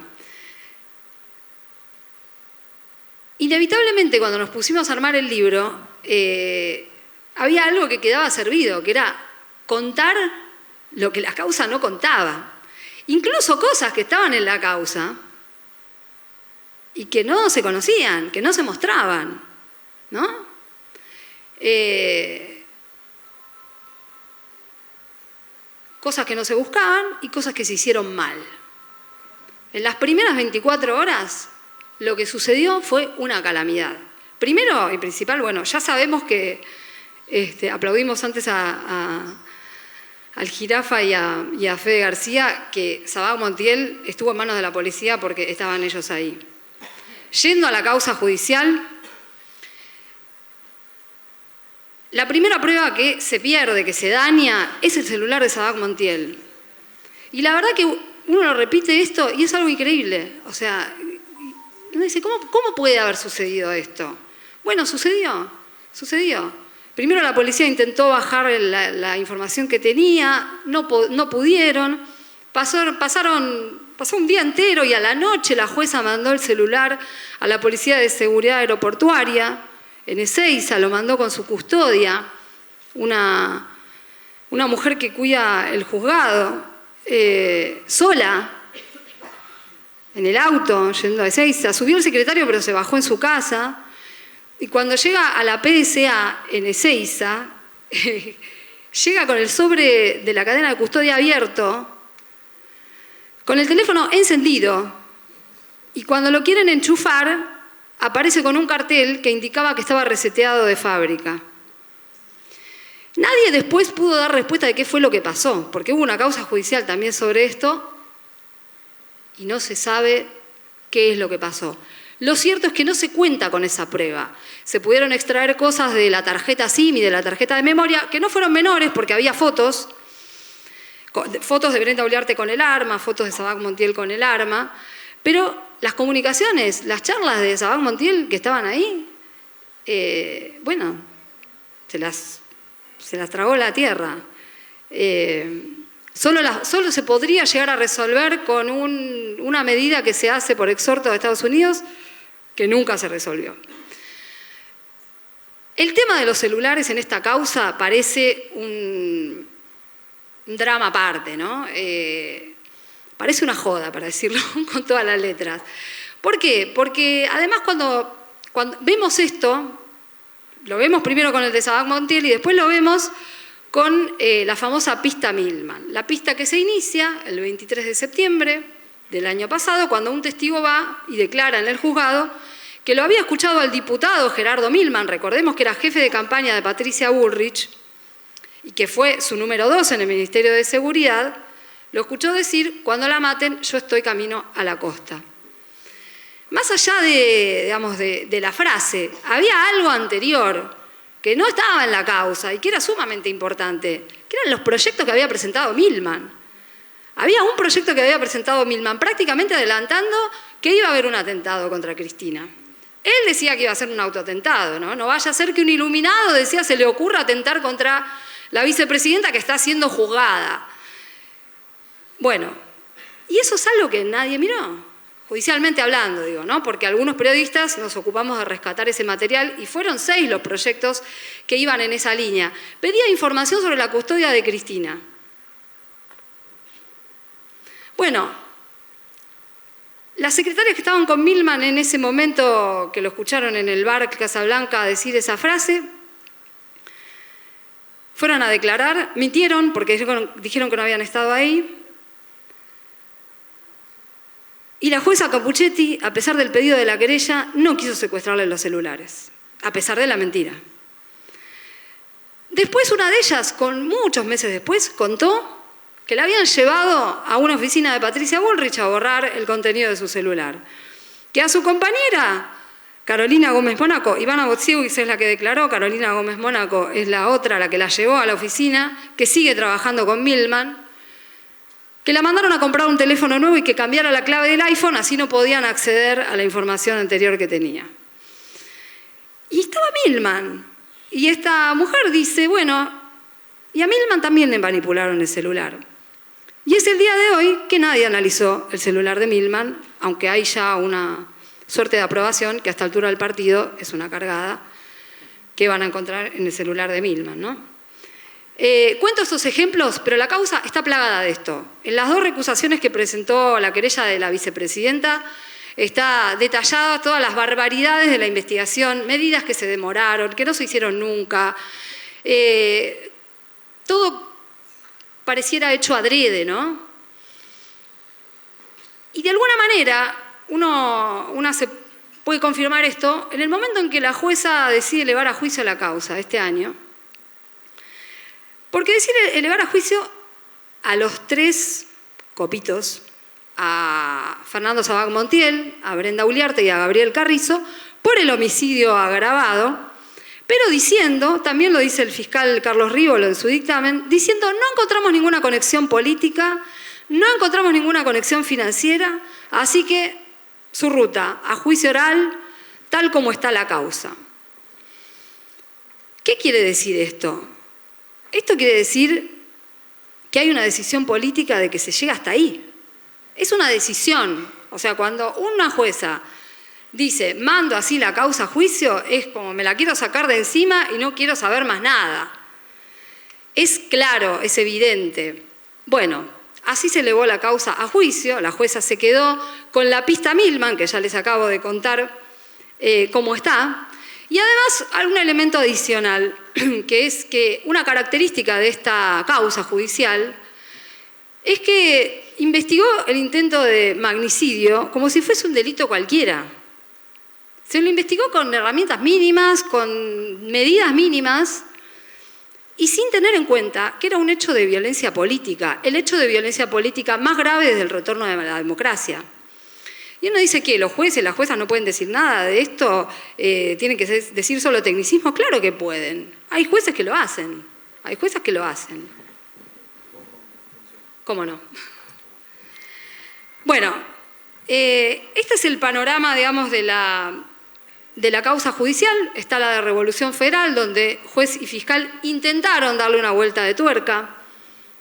Inevitablemente, cuando nos pusimos a armar el libro, había algo que quedaba servido, que era contar lo que la causa no contaba. Incluso cosas que estaban en la causa y que no se conocían, que no se mostraban, ¿no? Cosas que no se buscaban y cosas que se hicieron mal. En las primeras 24 horas, lo que sucedió fue una calamidad. Primero y principal, bueno, ya sabemos que aplaudimos antes al Jirafa y a Fede García, que Sabaj Montiel estuvo en manos de la policía porque estaban ellos ahí. Yendo a la causa judicial, la primera prueba que se pierde, que se daña, es el celular de Sabaj Montiel. Y la verdad que uno lo repite esto y es algo increíble. O sea, uno dice, ¿cómo puede haber sucedido esto? Bueno, sucedió. Primero la policía intentó bajar la información que tenía, no pudieron. Pasó un día entero y a la noche la jueza mandó el celular a la Policía de Seguridad Aeroportuaria. en Ezeiza, lo mandó con su custodia, una mujer que cuida el juzgado, sola, en el auto, yendo a Ezeiza. Subió el secretario, pero se bajó en su casa. Y cuando llega a la PDCA en Ezeiza, llega con el sobre de la cadena de custodia abierto, con el teléfono encendido, y cuando lo quieren enchufar, aparece con un cartel que indicaba que estaba reseteado de fábrica. Nadie después pudo dar respuesta de qué fue lo que pasó, porque hubo una causa judicial también sobre esto, y no se sabe qué es lo que pasó. Lo cierto es que no se cuenta con esa prueba. Se pudieron extraer cosas de la tarjeta SIM y de la tarjeta de memoria, que no fueron menores porque había fotos de Brenda Uliarte con el arma, fotos de Sabac Montiel con el arma, pero las comunicaciones, las charlas de Sabac Montiel que estaban ahí, bueno, se las tragó la tierra. Solo se podría llegar a resolver con una medida que se hace por exhorto de Estados Unidos, que nunca se resolvió. El tema de los celulares en esta causa parece un drama aparte, ¿no? Parece una joda, para decirlo con todas las letras. ¿Por qué? Porque además cuando vemos esto, lo vemos primero con el de Sabac Montiel y después lo vemos con la famosa pista Milman. La pista que se inicia el 23 de septiembre del año pasado, cuando un testigo va y declara en el juzgado que lo había escuchado al diputado Gerardo Milman, recordemos que era jefe de campaña de Patricia Bullrich y que fue su número 2 en el Ministerio de Seguridad, lo escuchó decir: cuando la maten, yo estoy camino a la costa. Más allá de la frase, había algo anterior que no estaba en la causa y que era sumamente importante, que eran los proyectos que había presentado Milman. Había un proyecto que había presentado Milman prácticamente adelantando que iba a haber un atentado contra Cristina. Él decía que iba a ser un autoatentado, ¿no? No vaya a ser que un iluminado, decía, se le ocurra atentar contra la vicepresidenta que está siendo juzgada. Bueno, y eso es algo que nadie miró, judicialmente hablando, digo, ¿no? Porque algunos periodistas nos ocupamos de rescatar ese material y fueron 6 los proyectos que iban en esa línea. Pedía información sobre la custodia de Cristina. Bueno, las secretarias que estaban con Milman en ese momento, que lo escucharon en el bar Casablanca decir esa frase, fueron a declarar, mintieron porque dijeron que no habían estado ahí. Y la jueza Capuchetti, a pesar del pedido de la querella, no quiso secuestrarle los celulares, a pesar de la mentira. Después una de ellas, muchos meses después, contó que la habían llevado a una oficina de Patricia Bullrich a borrar el contenido de su celular. Que a su compañera, Carolina Gómez Mónaco, Ivana Botsiewicz es la que declaró, Carolina Gómez Mónaco es la otra, la que la llevó a la oficina, que sigue trabajando con Milman, que la mandaron a comprar un teléfono nuevo y que cambiara la clave del iPhone, así no podían acceder a la información anterior que tenía. Y estaba Milman. Y esta mujer dice, bueno, y a Milman también le manipularon el celular. Y es el día de hoy que nadie analizó el celular de Milman, aunque hay ya una suerte de aprobación, que a esta altura del partido es una cargada, que van a encontrar en el celular de Milman, ¿no? Cuento estos ejemplos, pero la causa está plagada de esto. En las 2 recusaciones que presentó la querella de la vicepresidenta está detallada todas las barbaridades de la investigación, medidas que se demoraron, que no se hicieron nunca. Todo pareciera hecho adrede, ¿no? Y de alguna manera una se puede confirmar esto en el momento en que la jueza decide elevar a juicio la causa este año. Porque decide elevar a juicio a los 3 copitos, a Fernando Sabac Montiel, a Brenda Uliarte y a Gabriel Carrizo, por el homicidio agravado, pero diciendo, también lo dice el fiscal Carlos Rívolo en su dictamen, diciendo no encontramos ninguna conexión política, no encontramos ninguna conexión financiera, así que su ruta a juicio oral, tal como está la causa. ¿Qué quiere decir esto? Esto quiere decir que hay una decisión política de que se llega hasta ahí. Es una decisión. O sea, cuando una jueza dice, mando así la causa a juicio, es como me la quiero sacar de encima y no quiero saber más nada. Es claro, es evidente. Bueno, así se elevó la causa a juicio, la jueza se quedó con la pista Milman, que ya les acabo de contar cómo está, y además algún elemento adicional, que es que una característica de esta causa judicial es que investigó el intento de magnicidio como si fuese un delito cualquiera. Se lo investigó con herramientas mínimas, con medidas mínimas, y sin tener en cuenta que era un hecho de violencia política, el hecho de violencia política más grave desde el retorno de la democracia. Y uno dice que los jueces, las juezas no pueden decir nada de esto, tienen que decir solo tecnicismo. Claro que pueden. Hay jueces que lo hacen, hay juezas que lo hacen. ¿Cómo no? Bueno, este es el panorama, digamos, de la causa judicial. Está la de Revolución Federal, donde juez y fiscal intentaron darle una vuelta de tuerca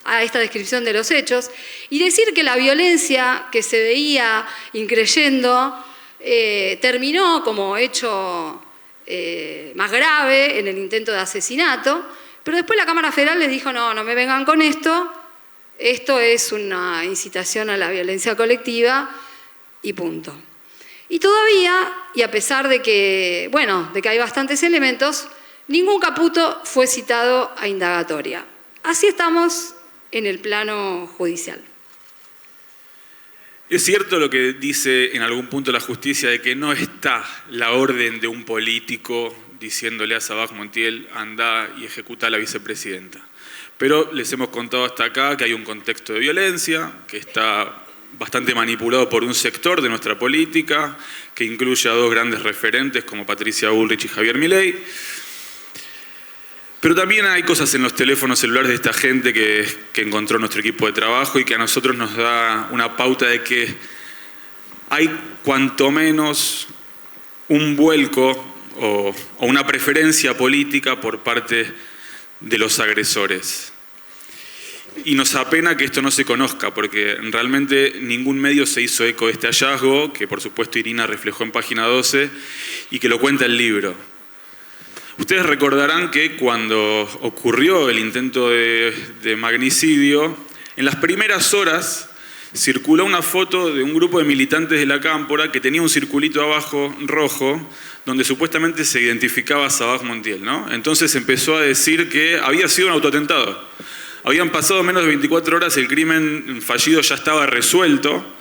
a esta descripción de los hechos y decir que la violencia que se veía increyendo terminó como hecho más grave en el intento de asesinato, pero después la Cámara Federal les dijo, no me vengan con esto es una incitación a la violencia colectiva y punto. Y todavía, y a pesar de que hay bastantes elementos, ningún Caputo fue citado a indagatoria. Así estamos en el plano judicial. Es cierto lo que dice en algún punto la justicia de que no está la orden de un político diciéndole a Sabac Montiel anda y ejecuta a la vicepresidenta. Pero les hemos contado hasta acá que hay un contexto de violencia, que está bastante manipulado por un sector de nuestra política, que incluye a dos grandes referentes como Patricia Bullrich y Javier Milei. Pero también hay cosas en los teléfonos celulares de esta gente que encontró nuestro equipo de trabajo y que a nosotros nos da una pauta de que hay cuanto menos un vuelco o una preferencia política por parte de los agresores. Y nos apena que esto no se conozca, porque realmente ningún medio se hizo eco de este hallazgo, que por supuesto Irina reflejó en página 12 y que lo cuenta el libro. Ustedes recordarán que cuando ocurrió el intento de magnicidio, en las primeras horas circuló una foto de un grupo de militantes de la Cámpora que tenía un circulito abajo rojo donde supuestamente se identificaba a Sabac Montiel, ¿no? Entonces empezó a decir que había sido un autoatentado. Habían pasado menos de 24 horas, el crimen fallido ya estaba resuelto.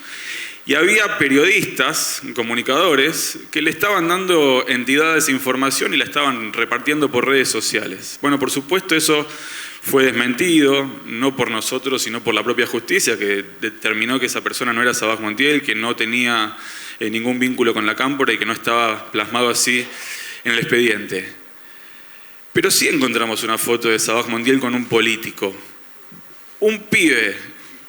Y había periodistas, comunicadores, que le estaban dando entidades información y la estaban repartiendo por redes sociales. Bueno, por supuesto eso fue desmentido, no por nosotros, sino por la propia justicia, que determinó que esa persona no era Sabac Montiel, que no tenía ningún vínculo con la Cámpora y que no estaba plasmado así en el expediente. Pero sí encontramos una foto de Sabac Montiel con un político. Un pibe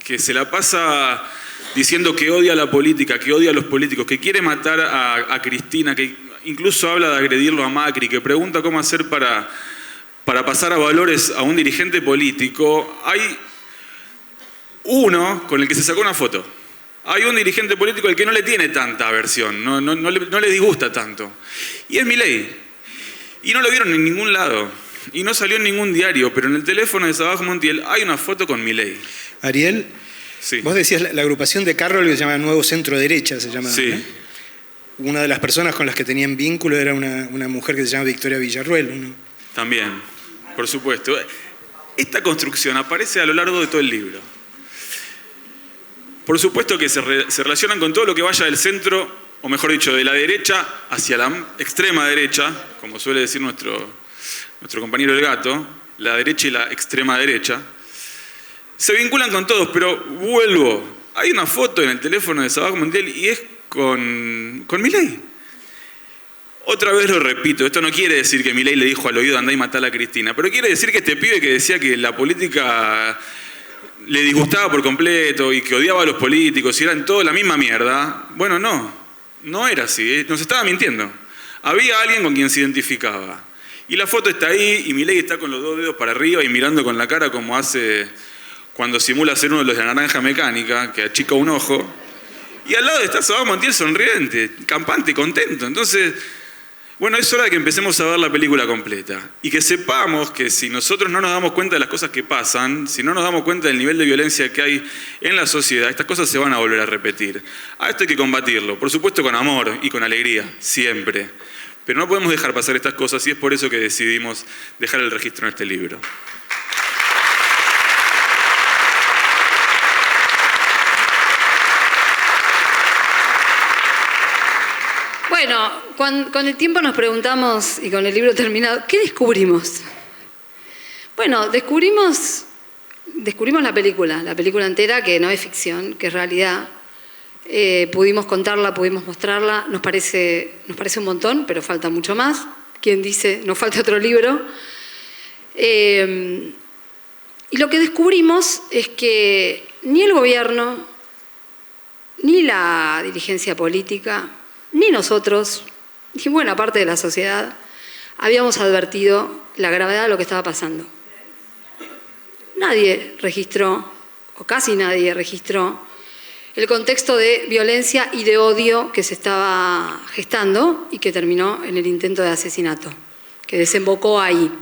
que se la pasa diciendo que odia a la política, que odia a los políticos, que quiere matar a Cristina, que incluso habla de agredirlo a Macri, que pregunta cómo hacer para pasar a valores a un dirigente político. Hay uno con el que se sacó una foto. Hay un dirigente político al que no le tiene tanta aversión, no le disgusta tanto. Y es Milei. Y no lo vieron en ningún lado. Y no salió en ningún diario, pero en el teléfono de Sabac Montiel hay una foto con Milei. Ariel, sí. Vos decías la agrupación de Carroll que se llama Nuevo Centro Derecha, se llama. Sí. ¿No? Una de las personas con las que tenían vínculo era una mujer que se llama Victoria Villarruel, ¿no? También, por supuesto. Esta construcción aparece a lo largo de todo el libro. Por supuesto que se relacionan con todo lo que vaya del centro, o mejor dicho, de la derecha hacia la extrema derecha, como suele decir nuestro compañero El Gato, la derecha y la extrema derecha. Se vinculan con todos, pero vuelvo. Hay una foto en el teléfono de Sabac Montiel y es con Milei. Otra vez lo repito, esto no quiere decir que Milei le dijo al oído andá y matá a la Cristina, pero quiere decir que este pibe que decía que la política le disgustaba por completo y que odiaba a los políticos y eran todo la misma mierda, bueno, no era así, nos estaba mintiendo. Había alguien con quien se identificaba. Y la foto está ahí y Milei está con los dos dedos para arriba y mirando con la cara como hace cuando simula ser uno de los de la naranja mecánica, que achica un ojo. Y al lado está Sabá Montiel sonriente, campante, contento. Entonces, bueno, es hora de que empecemos a ver la película completa. Y que sepamos que si nosotros no nos damos cuenta de las cosas que pasan, si no nos damos cuenta del nivel de violencia que hay en la sociedad, estas cosas se van a volver a repetir. A esto hay que combatirlo, por supuesto con amor y con alegría, siempre. Pero no podemos dejar pasar estas cosas y es por eso que decidimos dejar el registro en este libro. Bueno, con el tiempo nos preguntamos, y con el libro terminado, ¿qué descubrimos? Bueno, descubrimos la película entera, que no es ficción, que es realidad. Pudimos contarla, pudimos mostrarla, nos parece un montón, pero falta mucho más. ¿Quién dice, nos falta otro libro? Y lo que descubrimos es que ni el gobierno, ni la dirigencia política, ni nosotros, ni buena parte de la sociedad, habíamos advertido la gravedad de lo que estaba pasando. Nadie registró, o casi nadie registró, el contexto de violencia y de odio que se estaba gestando y que terminó en el intento de asesinato, que desembocó ahí.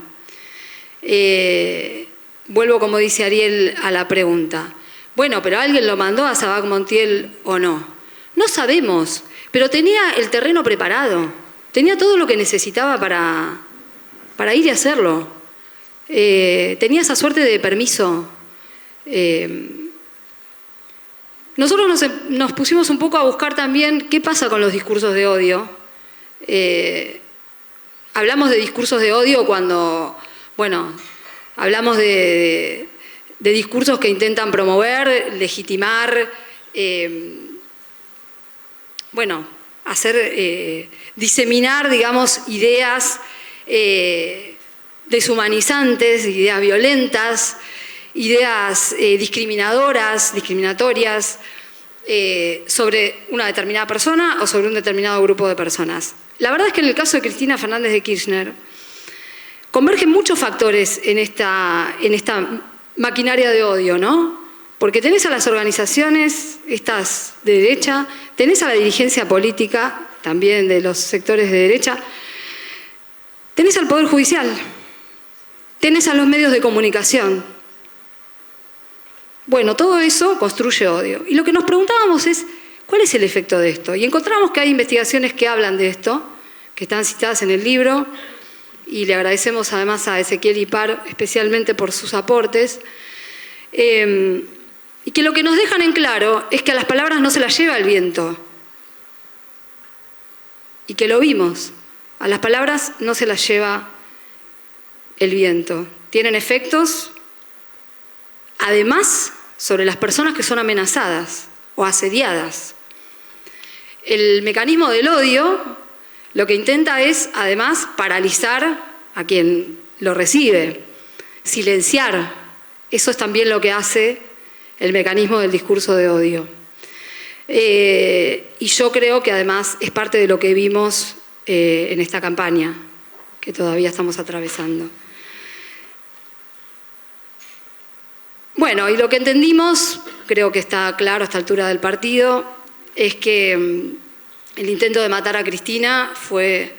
Vuelvo, como dice Ariel, a la pregunta. Bueno, ¿pero alguien lo mandó a Sabá Montiel o no? No sabemos. Pero tenía el terreno preparado, tenía todo lo que necesitaba para ir y hacerlo. Tenía esa suerte de permiso. Nosotros nos pusimos un poco a buscar también qué pasa con los discursos de odio. Hablamos de discursos de odio cuando, bueno, hablamos de discursos que intentan promover, legitimar, bueno, diseminar, digamos, ideas deshumanizantes, ideas violentas, ideas discriminatorias sobre una determinada persona o sobre un determinado grupo de personas. La verdad es que en el caso de Cristina Fernández de Kirchner convergen muchos factores en esta maquinaria de odio, ¿no? Porque tenés a las organizaciones, estas de derecha, tenés a la dirigencia política, también de los sectores de derecha, tenés al Poder Judicial, tenés a los medios de comunicación. Bueno, todo eso construye odio. Y lo que nos preguntábamos es, ¿cuál es el efecto de esto? Y encontramos que hay investigaciones que hablan de esto, que están citadas en el libro, y le agradecemos además a Ezequiel Ipar especialmente por sus aportes, y que lo que nos dejan en claro es que a las palabras no se las lleva el viento. Y que lo vimos. A las palabras no se las lleva el viento. Tienen efectos, además, sobre las personas que son amenazadas o asediadas. El mecanismo del odio lo que intenta es, además, paralizar a quien lo recibe, silenciar. Eso es también lo que hace el mecanismo del discurso de odio. Y yo creo que además es parte de lo que vimos en esta campaña, que todavía estamos atravesando. Bueno, y lo que entendimos, creo que está claro a esta altura del partido, es que el intento de matar a Cristina fue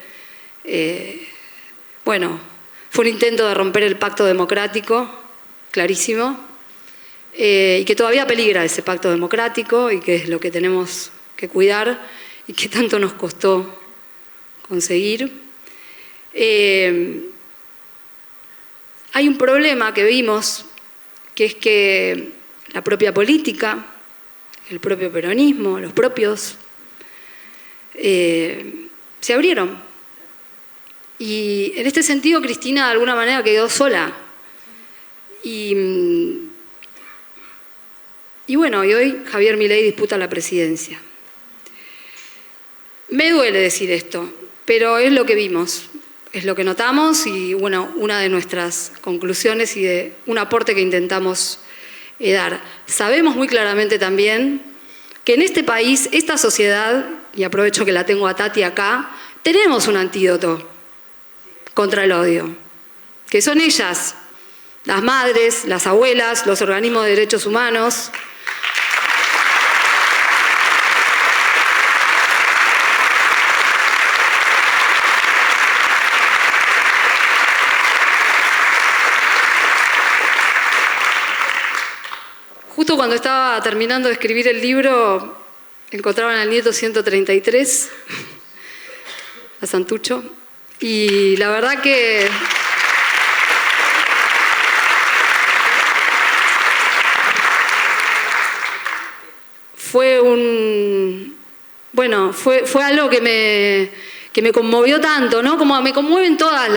un intento de romper el pacto democrático, clarísimo, y que todavía peligra ese pacto democrático y que es lo que tenemos que cuidar y que tanto nos costó conseguir. Hay un problema que vimos, que es que la propia política, el propio peronismo, los propios, se abrieron. Y en este sentido Cristina de alguna manera quedó sola. Y bueno, y hoy Javier Milei disputa la presidencia. Me duele decir esto, pero es lo que vimos, es lo que notamos y bueno, una de nuestras conclusiones y de un aporte que intentamos dar. Sabemos muy claramente también que en este país, esta sociedad, y aprovecho que la tengo a Tati acá, tenemos un antídoto contra el odio, que son ellas, las madres, las abuelas, los organismos de derechos humanos. justo cuando estaba terminando de escribir el libro, encontraban al nieto 133, a Santucho, y la verdad que... fue algo que me conmovió tanto, ¿no? Como me conmueven todas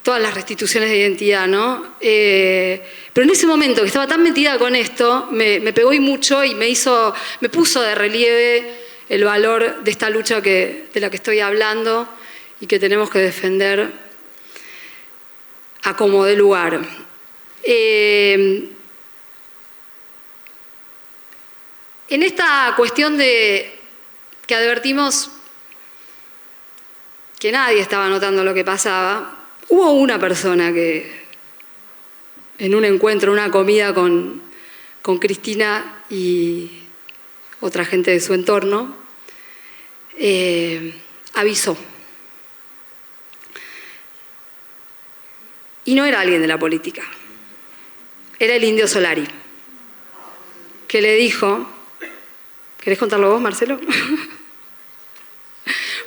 las restituciones de identidad, ¿no? Pero en ese momento que estaba tan metida con esto, me pegó y mucho y me puso de relieve el valor de esta lucha de la que estoy hablando y que tenemos que defender a como dé lugar. En esta cuestión de que advertimos que nadie estaba notando lo que pasaba, hubo una persona que en un encuentro, una comida con Cristina y otra gente de su entorno, avisó. Y no era alguien de la política, era el Indio Solari, que le dijo... ¿Querés contarlo vos, Marcelo?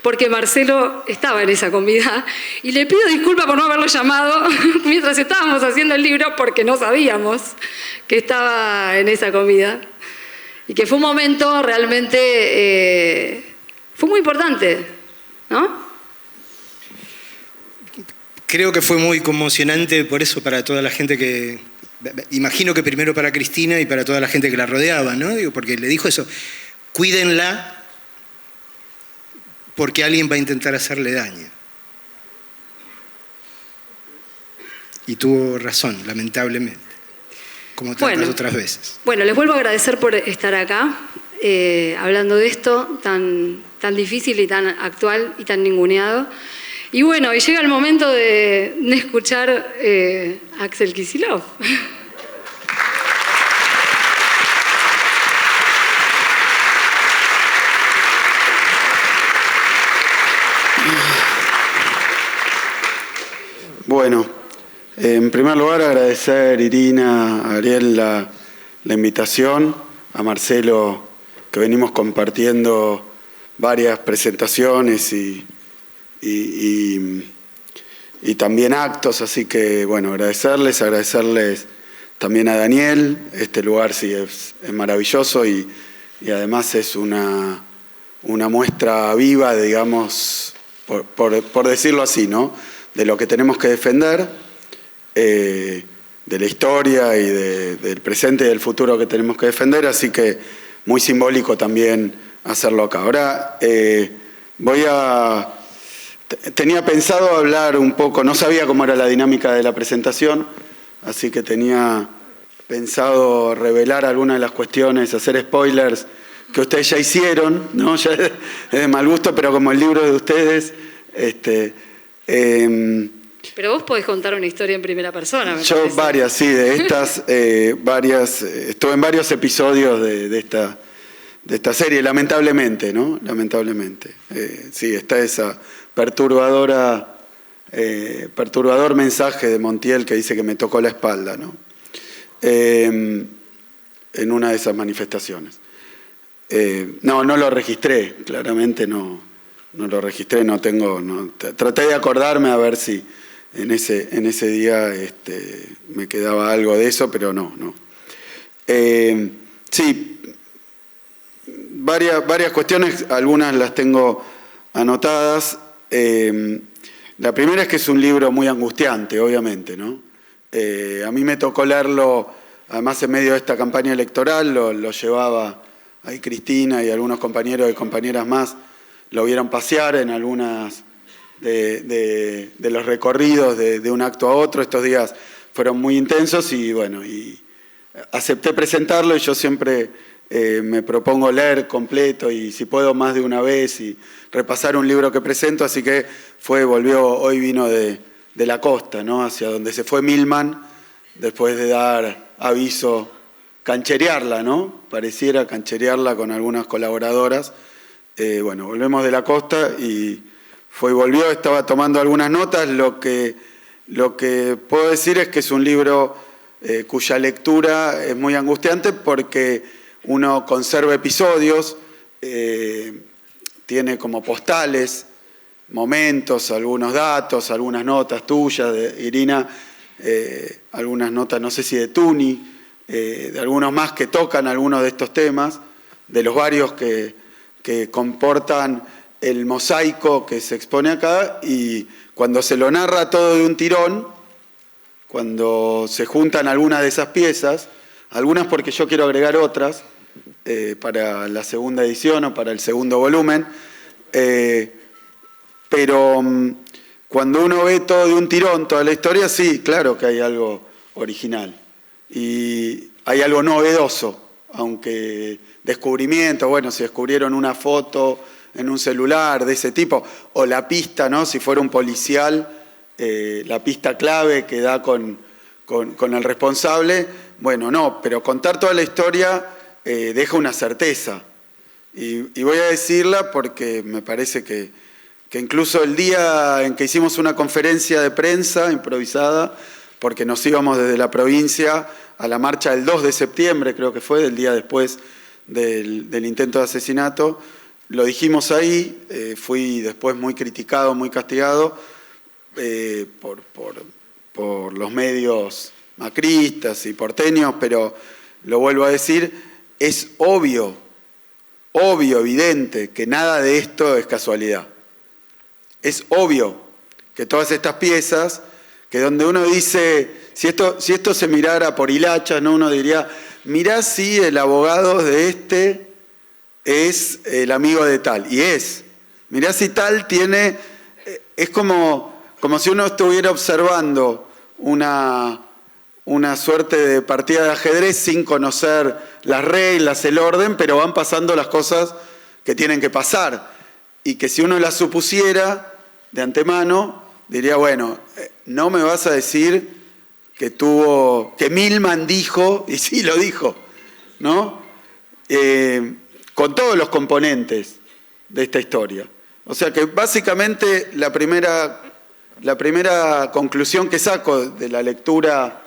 Porque Marcelo estaba en esa comida y le pido disculpas por no haberlo llamado mientras estábamos haciendo el libro porque no sabíamos que estaba en esa comida y que fue un momento realmente, fue muy importante, ¿no? Creo que fue muy conmocionante por eso para toda la gente que... Imagino que primero para Cristina y para toda la gente que la rodeaba, ¿no? Digo, porque le dijo eso, cuídenla porque alguien va a intentar hacerle daño. Y tuvo razón, lamentablemente, como tantas otras veces. Bueno, les vuelvo a agradecer por estar acá, hablando de esto tan difícil y tan actual y tan ninguneado. Y bueno, y llega el momento de escuchar a Axel Kicillof. Bueno, en primer lugar agradecer, Irina, a Ariel, la invitación, a Marcelo, que venimos compartiendo varias presentaciones y también actos, así que bueno, agradecerles también a Daniel. Este lugar sí es maravilloso y además es una muestra viva, digamos, por decirlo así, ¿no? De lo que tenemos que defender, de la historia y del presente y del futuro que tenemos que defender, así que muy simbólico también hacerlo acá. Ahora tenía pensado hablar un poco, no sabía cómo era la dinámica de la presentación, así que tenía pensado revelar algunas de las cuestiones, hacer spoilers que ustedes ya hicieron, ¿no? Ya es de mal gusto, pero como el libro de ustedes... pero vos podés contar una historia en primera persona, me yo parece. Varias, sí, de estas, estuve en varios episodios de esta serie, lamentablemente, ¿no? Lamentablemente. Sí, está esa perturbador mensaje de Montiel que dice que me tocó la espalda, ¿no? En una de esas manifestaciones. No lo registré, claramente no lo registré, traté de acordarme a ver si en ese día me quedaba algo de eso, pero no. Sí, varias cuestiones, algunas las tengo anotadas. La primera es que es un libro muy angustiante, obviamente, ¿no? A mí me tocó leerlo, además en medio de esta campaña electoral, lo llevaba ahí Cristina y algunos compañeros y compañeras más, lo vieron pasear en algunas de los recorridos de un acto a otro. Estos días fueron muy intensos y bueno, y acepté presentarlo y yo siempre me propongo leer completo y si puedo más de una vez y repasar un libro que presento, así que hoy vino de la costa, ¿no? Hacia donde se fue Milman, después de dar aviso, cancherearla, ¿no? Pareciera cancherearla con algunas colaboradoras. Bueno, volvemos de la costa y volvió, estaba tomando algunas notas. Lo que puedo decir es que es un libro cuya lectura es muy angustiante porque uno conserva episodios, tiene como postales, momentos, algunos datos, algunas notas tuyas, de Irina, algunas notas, no sé si de Tuni, de algunos más que tocan algunos de estos temas, de los varios que comportan el mosaico que se expone acá, y cuando se lo narra todo de un tirón, cuando se juntan algunas de esas piezas, algunas porque yo quiero agregar otras para la segunda edición o para el segundo volumen, pero cuando uno ve todo de un tirón, toda la historia, sí, claro que hay algo original y hay algo novedoso, aunque descubrimiento, bueno, si descubrieron una foto en un celular de ese tipo, o la pista, ¿no? Si fuera un policial, la pista clave que da con el responsable, bueno, no, pero contar toda la historia deja una certeza. Y voy a decirla porque me parece que incluso el día en que hicimos una conferencia de prensa improvisada, porque nos íbamos desde la provincia a la marcha del 2 de septiembre, creo que fue, del día después del intento de asesinato, lo dijimos ahí, fui después muy criticado, muy castigado por los medios macristas y porteños, pero lo vuelvo a decir, es obvio, evidente, que nada de esto es casualidad. Es obvio que todas estas piezas, que donde uno dice, si esto se mirara por hilachas, ¿no? Uno diría, mirá si el abogado de este es el amigo de tal, y es. Mirá si tal tiene, es como si uno estuviera observando una suerte de partida de ajedrez sin conocer las reglas, el orden, pero van pasando las cosas que tienen que pasar. Y que si uno las supusiera de antemano, diría, bueno, no me vas a decir que Milman dijo, y sí lo dijo, ¿no? Con todos los componentes de esta historia. O sea que básicamente la primera conclusión que saco de la lectura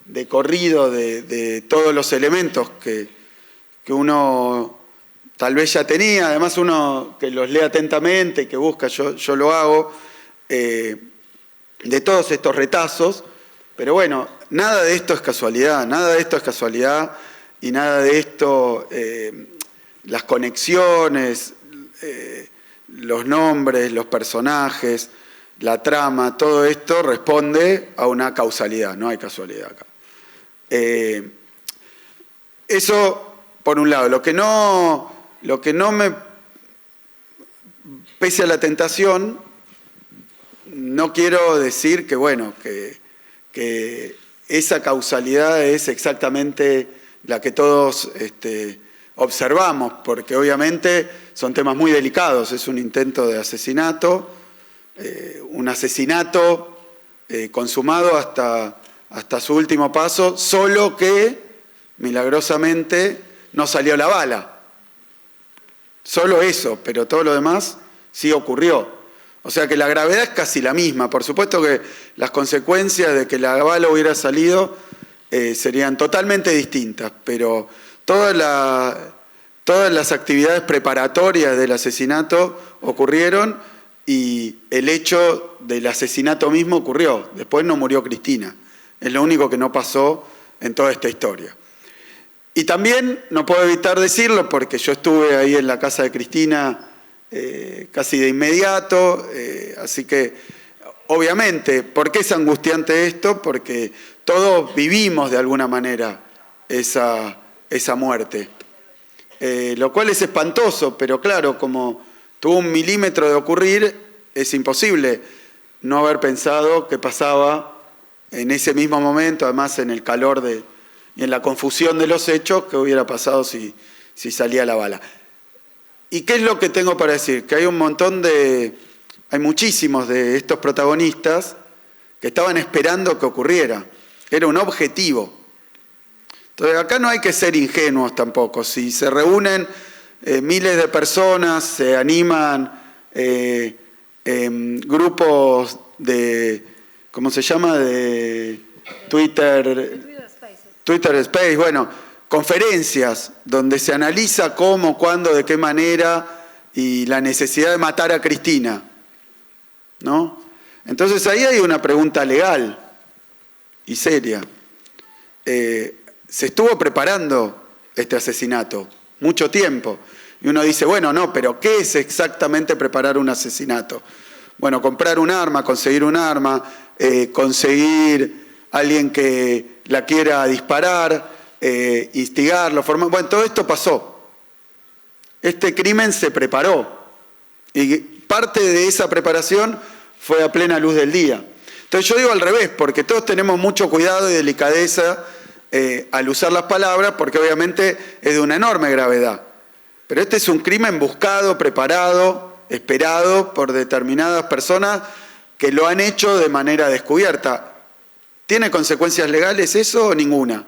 de corrido de todos los elementos que uno tal vez ya tenía, además uno que los lee atentamente, que busca, yo lo hago, de todos estos retazos, pero bueno, nada de esto es casualidad, y nada de esto, las conexiones, los nombres, los personajes, la trama, todo esto responde a una causalidad, no hay casualidad acá. Eso, por un lado. Lo que no me, pese a la tentación, no quiero decir que, bueno, que esa causalidad es exactamente la que todos observamos, porque obviamente son temas muy delicados. Es un intento de asesinato, un asesinato consumado hasta su último paso, solo que milagrosamente no salió la bala. Solo eso, pero todo lo demás sí ocurrió. O sea que la gravedad es casi la misma. Por supuesto que las consecuencias de que la bala hubiera salido serían totalmente distintas, pero todas las actividades preparatorias del asesinato ocurrieron y el hecho del asesinato mismo ocurrió. Después no murió Cristina. Es lo único que no pasó en toda esta historia. Y también no puedo evitar decirlo porque yo estuve ahí en la casa de Cristina casi de inmediato, así que obviamente, ¿por qué es angustiante esto? Porque todos vivimos de alguna manera esa muerte, lo cual es espantoso, pero claro, como tuvo 1 milímetro de ocurrir, es imposible no haber pensado que pasaba en ese mismo momento, además en el calor y en la confusión de los hechos, que hubiera pasado si salía la bala. ¿Y qué es lo que tengo para decir? Que hay hay muchísimos de estos protagonistas que estaban esperando que ocurriera. Era un objetivo. Entonces acá no hay que ser ingenuos tampoco. Si se reúnen miles de personas, se animan grupos de, ¿cómo se llama? De Twitter. Twitter Space, bueno, conferencias donde se analiza cómo, cuándo, de qué manera y la necesidad de matar a Cristina, ¿no? Entonces ahí hay una pregunta legal y seria. Se estuvo preparando este asesinato mucho tiempo. Y uno dice, bueno, no, pero ¿qué es exactamente preparar un asesinato? Bueno, comprar un arma, conseguir alguien que la quiera disparar, instigarlo, formar. Bueno, todo esto pasó. Este crimen se preparó. Y parte de esa preparación fue a plena luz del día. Entonces yo digo al revés, porque todos tenemos mucho cuidado y delicadeza al usar las palabras, porque obviamente es de una enorme gravedad. Pero este es un crimen buscado, preparado, esperado por determinadas personas que lo han hecho de manera descubierta. ¿Tiene consecuencias legales eso o ninguna?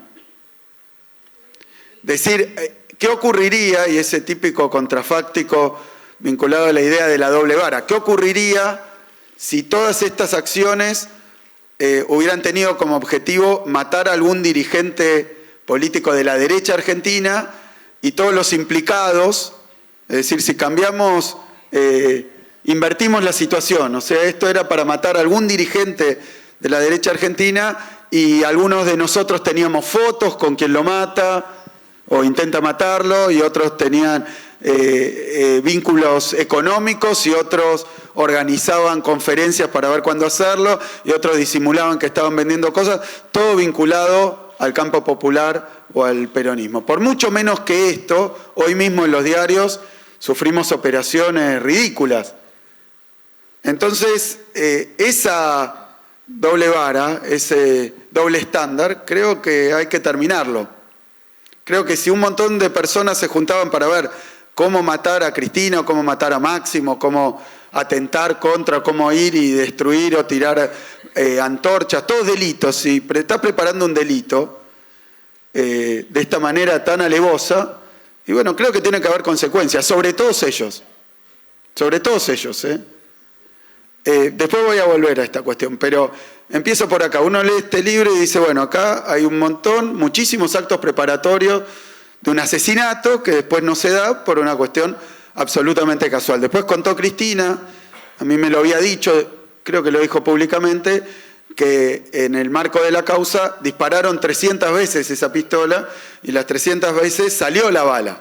Decir, ¿qué ocurriría? Y ese típico contrafáctico vinculado a la idea de la doble vara. ¿Qué ocurriría si todas estas acciones hubieran tenido como objetivo matar a algún dirigente político de la derecha argentina y todos los implicados? Es decir, si cambiamos, invertimos la situación, o sea, esto era para matar a algún dirigente de la derecha argentina y algunos de nosotros teníamos fotos con quien lo mata o intenta matarlo y otros tenían vínculos económicos y otros organizaban conferencias para ver cuándo hacerlo y otros disimulaban que estaban vendiendo cosas, todo vinculado al campo popular o al peronismo. Por mucho menos que esto, hoy mismo en los diarios sufrimos operaciones ridículas. Entonces, esa doble vara, ese doble estándar, creo que hay que terminarlo. Creo que si un montón de personas se juntaban para ver cómo matar a Cristina, o cómo matar a Máximo, cómo atentar contra, cómo ir y destruir o tirar antorchas, todos delitos, si está preparando un delito de esta manera tan alevosa, y bueno, creo que tiene que haber consecuencias, sobre todos ellos. Después voy a volver a esta cuestión, pero empiezo por acá. Uno lee este libro y dice, bueno, acá hay un montón, muchísimos actos preparatorios de un asesinato que después no se da por una cuestión absolutamente casual. Después contó Cristina, a mí me lo había dicho, creo que lo dijo públicamente, que en el marco de la causa dispararon 300 veces esa pistola y las 300 veces salió la bala.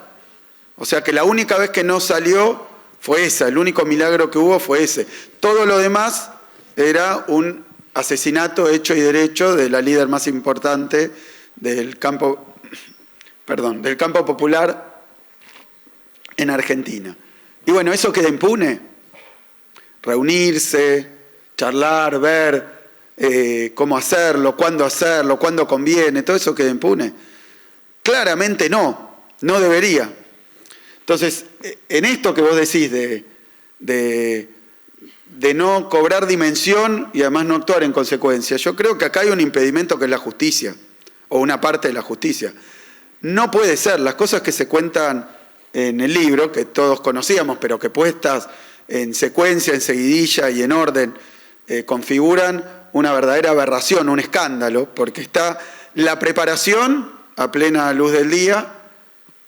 O sea que la única vez que no salió fue esa, el único milagro que hubo fue ese. Todo lo demás era un asesinato hecho y derecho de la líder más importante del campo popular en Argentina. Y bueno, ¿eso queda impune? Reunirse, charlar, ver cómo hacerlo, cuándo conviene, todo eso queda impune. Claramente no debería. Entonces, en esto que vos decís de no cobrar dimensión y además no actuar en consecuencia, yo creo que acá hay un impedimento que es la justicia, o una parte de la justicia. No puede ser, las cosas que se cuentan en el libro, que todos conocíamos, pero que puestas en secuencia, en seguidilla y en orden, configuran una verdadera aberración, un escándalo, porque está la preparación a plena luz del día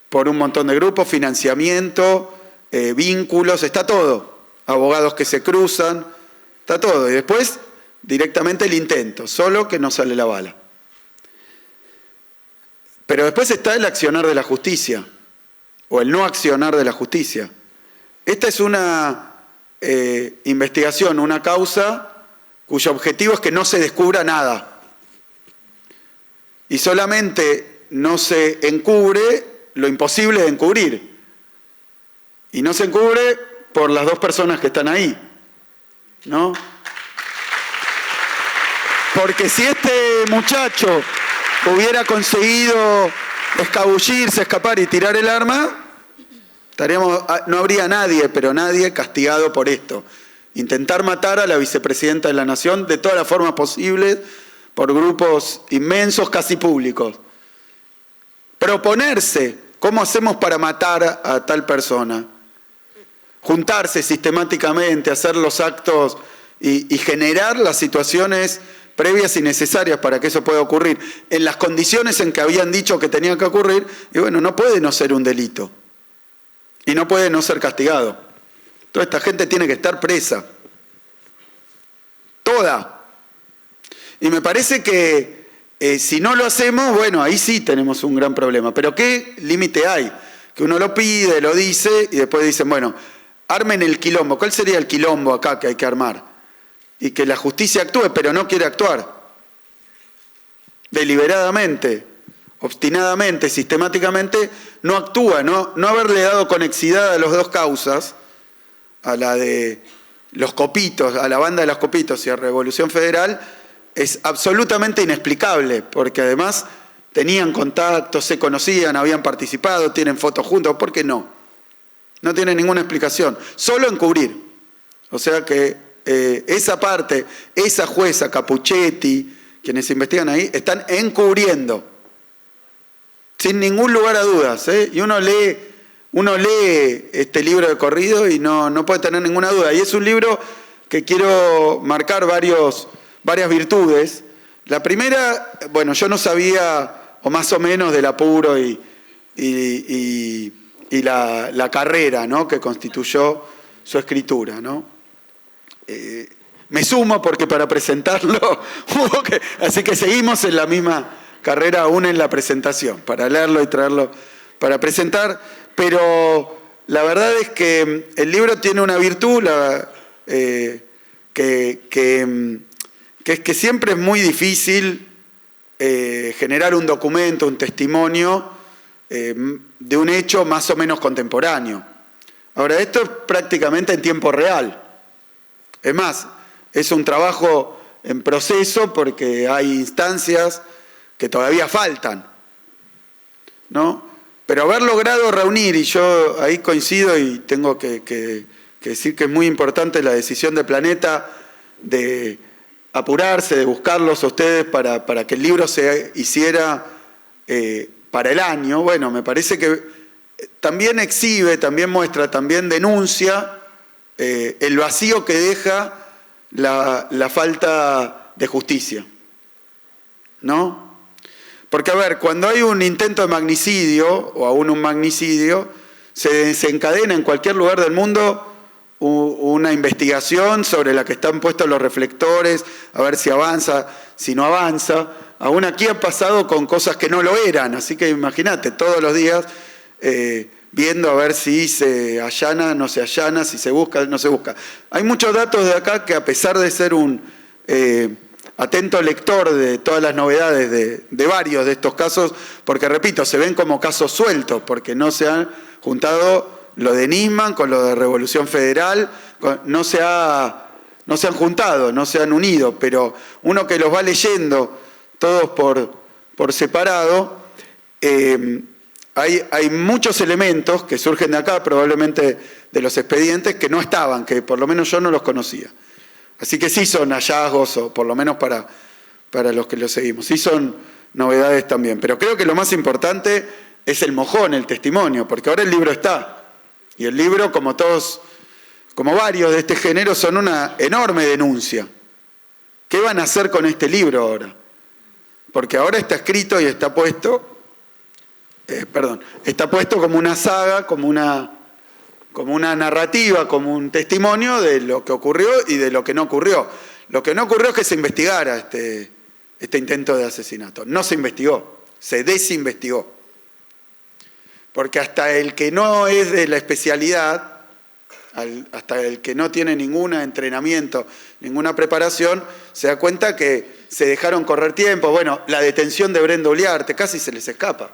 por un montón de grupos, financiamiento, vínculos, está todo, abogados que se cruzan, está todo, y después directamente el intento, solo que no sale la bala. Pero después está el accionar de la justicia, o el no accionar de la justicia. Esta es una investigación, una causa cuyo objetivo es que no se descubra nada. Y solamente no se encubre lo imposible de encubrir. Y no se encubre por las dos personas que están ahí, ¿no? Porque si este muchacho hubiera conseguido escabullirse, escapar y tirar el arma, no habría nadie, pero nadie castigado por esto. Intentar matar a la vicepresidenta de la Nación de todas las formas posibles, por grupos inmensos, casi públicos. Proponerse, ¿cómo hacemos para matar a tal persona? Juntarse sistemáticamente, hacer los actos y generar las situaciones previas y necesarias para que eso pueda ocurrir, en las condiciones en que habían dicho que tenía que ocurrir, y bueno, no puede no ser un delito. Y no puede no ser castigado. Toda esta gente tiene que estar presa. Toda. Y me parece que si no lo hacemos, bueno, ahí sí tenemos un gran problema. Pero ¿qué límite hay? Que uno lo pide, lo dice, y después dicen, bueno, armen el quilombo. ¿Cuál sería el quilombo acá que hay que armar? Y que la justicia actúe, pero no quiere actuar. Deliberadamente, obstinadamente, sistemáticamente, no actúa. No haberle dado conexidad a las dos causas, a la de los copitos, a la banda de los copitos y a Revolución Federal, es absolutamente inexplicable, porque además tenían contactos, se conocían, habían participado, tienen fotos juntos. ¿Por qué no? No tiene ninguna explicación. Solo encubrir. O sea que esa parte, esa jueza, Capuchetti, quienes investigan ahí, están encubriendo. Sin ningún lugar a dudas. Y uno lee este libro de corrido y no puede tener ninguna duda. Y es un libro que quiero marcar varias virtudes. La primera, bueno, yo no sabía, o más o menos, del apuro y la carrera, ¿no?, que constituyó su escritura, ¿no? Me sumo porque para presentarlo hubo que... Así que seguimos en la misma carrera aún en la presentación, para leerlo y traerlo para presentar. Pero la verdad es que el libro tiene una virtud que es que siempre es muy difícil generar un documento, un testimonio de un hecho más o menos contemporáneo. Ahora, esto es prácticamente en tiempo real. Es más, es un trabajo en proceso porque hay instancias que todavía faltan, ¿no? Pero haber logrado reunir, y yo ahí coincido y tengo que decir que es muy importante la decisión de Planeta de apurarse, de buscarlos a ustedes para que el libro se hiciera para el año. Bueno, me parece que también exhibe, también muestra, también denuncia el vacío que deja la falta de justicia, ¿no? Porque, a ver, cuando hay un intento de magnicidio, o aún un magnicidio, se desencadena en cualquier lugar del mundo una investigación sobre la que están puestos los reflectores, a ver si avanza, si no avanza. Aún aquí ha pasado con cosas que no lo eran, así que imagínate, todos los días viendo a ver si se allana, no se allana, si se busca, no se busca. Hay muchos datos de acá que, a pesar de ser un atento lector de todas las novedades de varios de estos casos, porque repito, se ven como casos sueltos, porque no se han juntado lo de Nisman con lo de Revolución Federal, no se han juntado, no se han unido, pero uno que los va leyendo todos por separado, hay muchos elementos que surgen de acá, probablemente de los expedientes, que no estaban, que por lo menos yo no los conocía. Así que sí son hallazgos, o por lo menos para los que los seguimos. Sí son novedades también. Pero creo que lo más importante es el mojón, el testimonio, porque ahora el libro está. Y el libro, como varios de este género, son una enorme denuncia. ¿Qué van a hacer con este libro ahora? Porque ahora está escrito y está puesto, está puesto como una saga, como una narrativa, como un testimonio de lo que ocurrió y de lo que no ocurrió. Lo que no ocurrió es que se investigara este intento de asesinato. No se investigó, se desinvestigó. Porque hasta el que no es de la especialidad, hasta el que no tiene ningún entrenamiento, ninguna preparación, se da cuenta que se dejaron correr tiempo. Bueno, la detención de Brenda Uliarte casi se les escapa.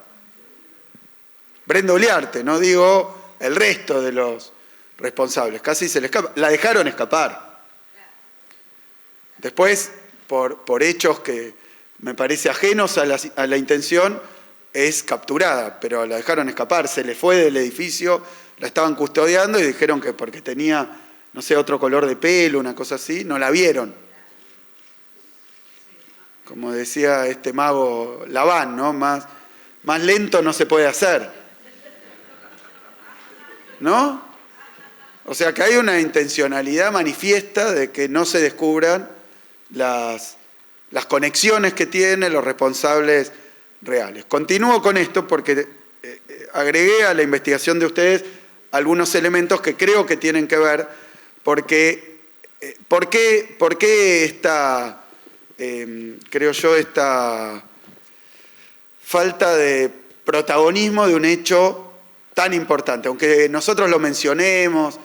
Brenda Uliarte, no digo el resto de los responsables, casi se les escapa. La dejaron escapar. Después, por hechos que me parece ajenos a la intención, es capturada, pero la dejaron escapar. Se le fue del edificio, la estaban custodiando y dijeron que porque tenía, no sé, otro color de pelo, una cosa así, no la vieron. Como decía este mago Laván, ¿no? Más lento no se puede hacer, ¿no? O sea que hay una intencionalidad manifiesta de que no se descubran las las conexiones que tiene, los responsables reales. Continúo con esto porque agregué a la investigación de ustedes algunos elementos que creo que tienen que ver, porque ¿por qué esta, creo yo, esta falta de protagonismo de un hecho tan importante? Aunque nosotros lo mencionemos,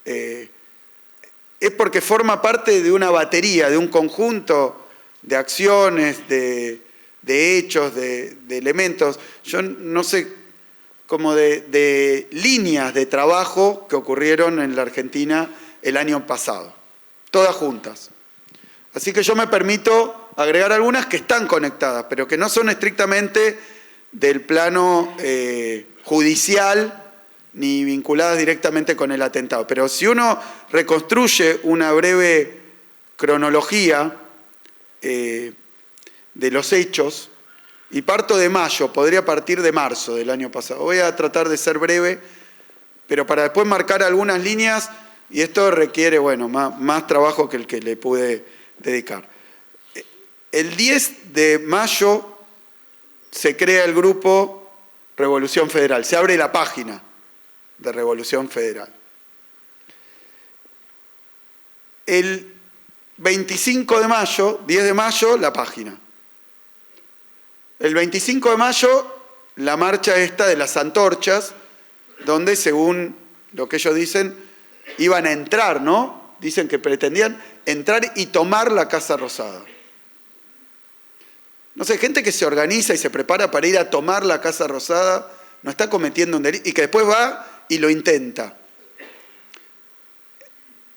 es porque forma parte de una batería, de un conjunto de acciones, de hechos, de elementos, yo no sé, como de líneas de trabajo que ocurrieron en la Argentina el año pasado, todas juntas. Así que yo me permito agregar algunas que están conectadas, pero que no son estrictamente del plano judicial ni vinculadas directamente con el atentado. Pero si uno reconstruye una breve cronología de los hechos, y parto de mayo, podría partir de marzo del año pasado. Voy a tratar de ser breve, pero para después marcar algunas líneas, y esto requiere, bueno, más trabajo que el que le pude dedicar. El 10 de mayo se crea el grupo Revolución Federal, se abre la página de Revolución Federal. El 25 de mayo, 10 de mayo, la página. El 25 de mayo, la marcha esta de las antorchas, donde según lo que ellos dicen, iban a entrar, ¿no? Dicen que pretendían entrar y tomar la Casa Rosada. No sé, gente que se organiza y se prepara para ir a tomar la Casa Rosada, no está cometiendo un delito, y que después va y lo intenta.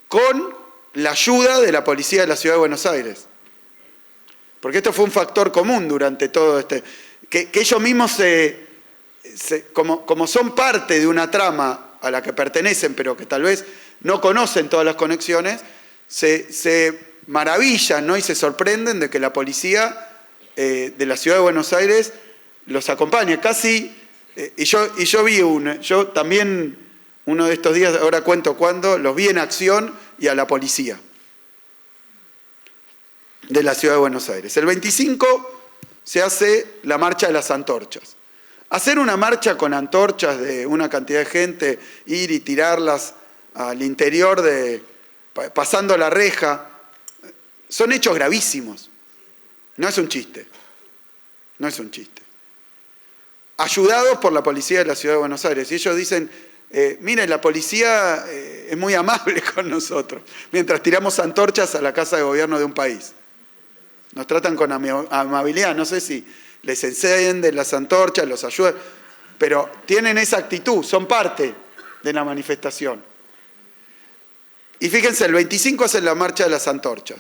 Con la ayuda de la policía de la Ciudad de Buenos Aires. Porque esto fue un factor común durante todo este... Que ellos mismos, como son parte de una trama a la que pertenecen, pero que tal vez no conocen todas las conexiones, se maravillan, ¿no? Y se sorprenden de que la policía de la Ciudad de Buenos Aires los acompañe. Casi... yo también uno de estos días, ahora cuento cuándo, los vi en acción y a la policía de la Ciudad de Buenos Aires. El 25 se hace la marcha de las antorchas. Hacer una marcha con antorchas de una cantidad de gente, ir y tirarlas al interior pasando la reja, son hechos gravísimos. No es un chiste. No es un chiste. Ayudados por la policía de la Ciudad de Buenos Aires. Y ellos dicen, miren, la policía es muy amable con nosotros, mientras tiramos antorchas a la casa de gobierno de un país. Nos tratan con amabilidad, no sé si les encienden las antorchas, los ayudan, pero tienen esa actitud, son parte de la manifestación. Y fíjense, el 25 hacen la marcha de las antorchas.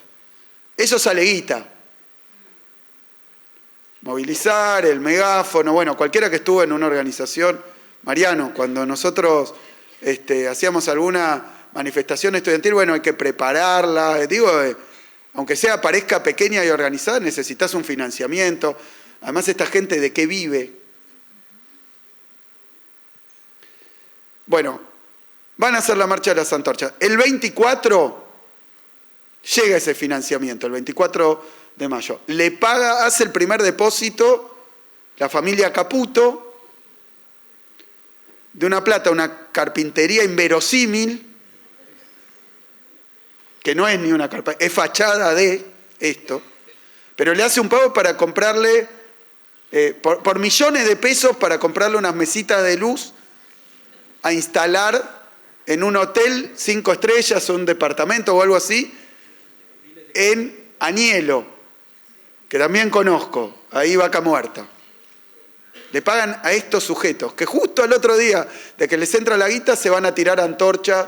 Eso sale guita. Movilizar, el megáfono, bueno, cualquiera que estuvo en una organización. Mariano, cuando nosotros hacíamos alguna manifestación estudiantil, bueno, hay que prepararla, aunque parezca pequeña y organizada, necesitas un financiamiento. Además, esta gente, ¿de qué vive? Bueno, van a hacer la marcha de las antorchas. El 24 llega ese financiamiento, el 24 de mayo. Hace el primer depósito la familia Caputo de una plata, una carpintería inverosímil, que no es ni una carpa, es fachada de esto, pero le hace un pago para comprarle, por millones de pesos, para comprarle unas mesitas de luz a instalar en un hotel 5 estrellas o un departamento o algo así, en Añelo, que también conozco, ahí Vaca Muerta. Le pagan a estos sujetos, que justo al otro día de que les entra la guita se van a tirar antorcha.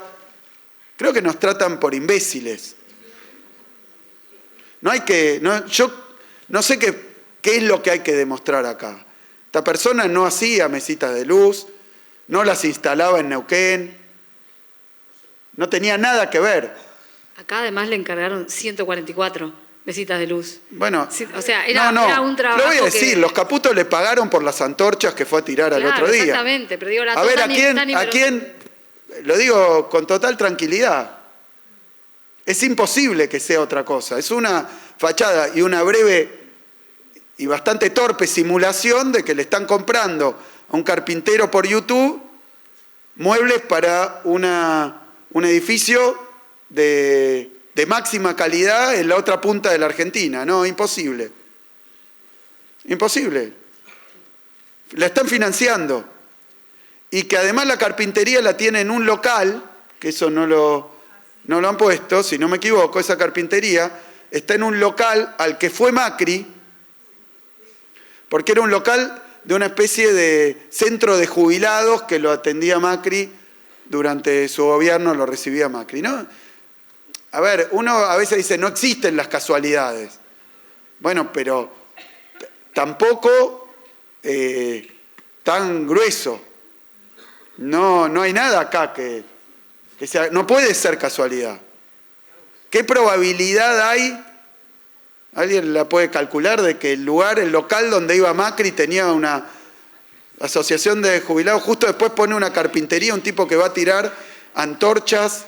Creo que nos tratan por imbéciles. Yo no sé qué es lo que hay que demostrar acá. Esta persona no hacía mesitas de luz, no las instalaba en Neuquén, no tenía nada que ver. Acá además le encargaron 144 mesitas de luz. Bueno, sí, o sea, era un trabajo. Lo voy a decir, los Caputos le pagaron por las antorchas que fue a tirar al otro día. Exactamente, pero digo, a ver, ¿a quién? Lo digo con total tranquilidad. Es imposible que sea otra cosa. Es una fachada y una breve y bastante torpe simulación de que le están comprando a un carpintero por YouTube muebles para un edificio de máxima calidad en la otra punta de la Argentina. No, imposible. Imposible. La están financiando. Y que además la carpintería la tiene en un local, que eso no lo han puesto, si no me equivoco, esa carpintería está en un local al que fue Macri, porque era un local de una especie de centro de jubilados que lo atendía Macri durante su gobierno, lo recibía Macri, ¿no? A ver, uno a veces dice, no existen las casualidades. Bueno, pero tampoco tan grueso. No hay nada acá que sea, no puede ser casualidad. ¿Qué probabilidad hay? ¿Alguien la puede calcular de que el local donde iba Macri tenía una asociación de jubilados? Justo después pone una carpintería, un tipo que va a tirar antorchas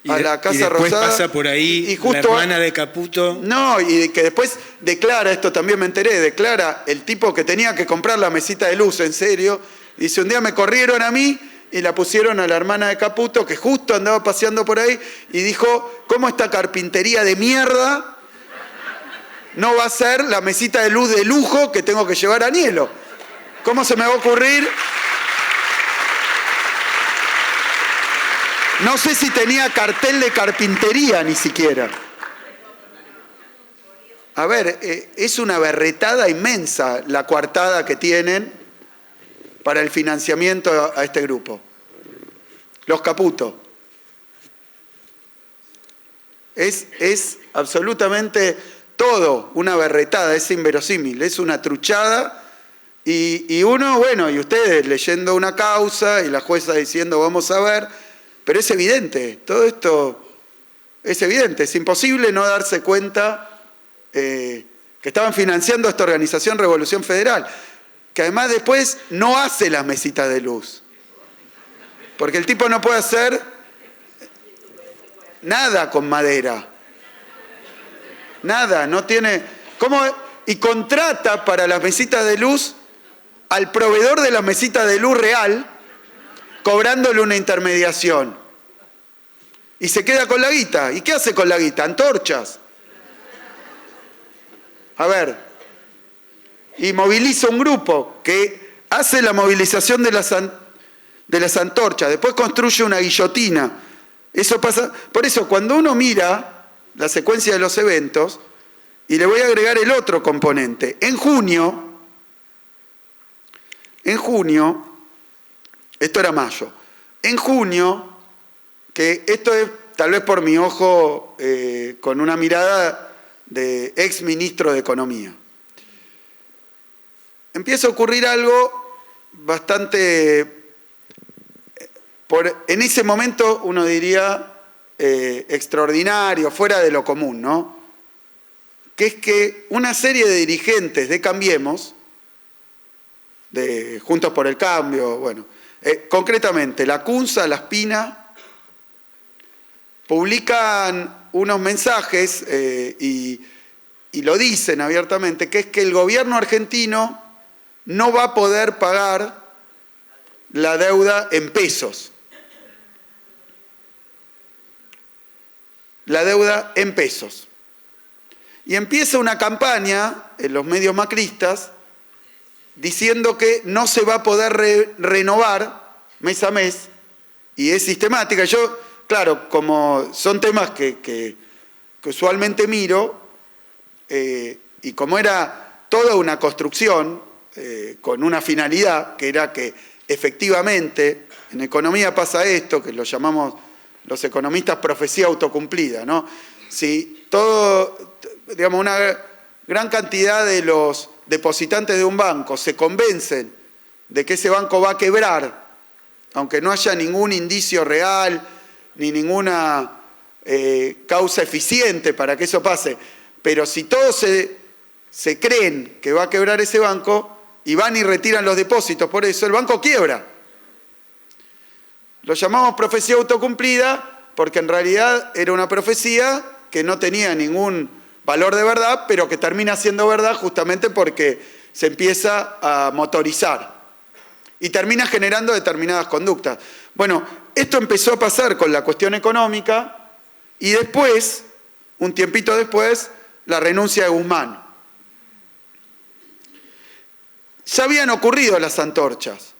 a la Casa Rosada. Y después pasa por ahí y justo, la hermana de Caputo. No, y que después declara, esto también me enteré, declara el tipo que tenía que comprar la mesita de luz, en serio. Dice, un día me corrieron a mí y la pusieron a la hermana de Caputo, que justo andaba paseando por ahí, y dijo, ¿cómo esta carpintería de mierda no va a ser la mesita de luz de lujo que tengo que llevar a Nielo? ¿Cómo se me va a ocurrir? No sé si tenía cartel de carpintería ni siquiera. A ver, es una berretada inmensa la coartada que tienen para el financiamiento a este grupo. Los Caputo. Es absolutamente todo una berretada, es inverosímil, es una truchada. Y uno, bueno, y ustedes leyendo una causa y la jueza diciendo vamos a ver, pero es evidente, todo esto es evidente, es imposible no darse cuenta que estaban financiando esta organización Revolución Federal, que además después no hace las mesitas de luz. Porque el tipo no puede hacer nada con madera. Nada, no tiene... ¿Cómo? Y contrata para las mesitas de luz al proveedor de las mesitas de luz real, cobrándole una intermediación. Y se queda con la guita. ¿Y qué hace con la guita? Antorchas. A ver... y moviliza un grupo que hace la movilización de las antorchas, después construye una guillotina. Eso pasa. Por eso, cuando uno mira la secuencia de los eventos, y le voy a agregar el otro componente, en junio, esto era mayo, en junio, que esto es tal vez por mi ojo con una mirada de ex ministro de Economía, empieza a ocurrir algo bastante, en ese momento uno diría extraordinario, fuera de lo común, ¿no? Que es que una serie de dirigentes de Cambiemos, de Juntos por el Cambio, bueno, concretamente la Cunza, la Espina, publican unos mensajes y lo dicen abiertamente, que es que el gobierno argentino no va a poder pagar la deuda en pesos. La deuda en pesos. Y empieza una campaña en los medios macristas diciendo que no se va a poder renovar mes a mes, y es sistemática. Yo, claro, como son temas que usualmente miro, y como era toda una construcción, con una finalidad, que era que efectivamente en economía pasa esto, que lo llamamos los economistas profecía autocumplida, ¿no? Si todo, digamos, una gran cantidad de los depositantes de un banco se convencen de que ese banco va a quebrar, aunque no haya ningún indicio real, ni ninguna causa eficiente para que eso pase, pero si todos se creen que va a quebrar ese banco, y van y retiran los depósitos, por eso el banco quiebra. Lo llamamos profecía autocumplida porque en realidad era una profecía que no tenía ningún valor de verdad, pero que termina siendo verdad justamente porque se empieza a motorizar y termina generando determinadas conductas. Bueno, esto empezó a pasar con la cuestión económica y después, un tiempito después, la renuncia de Guzmán. Ya habían ocurrido las antorchas,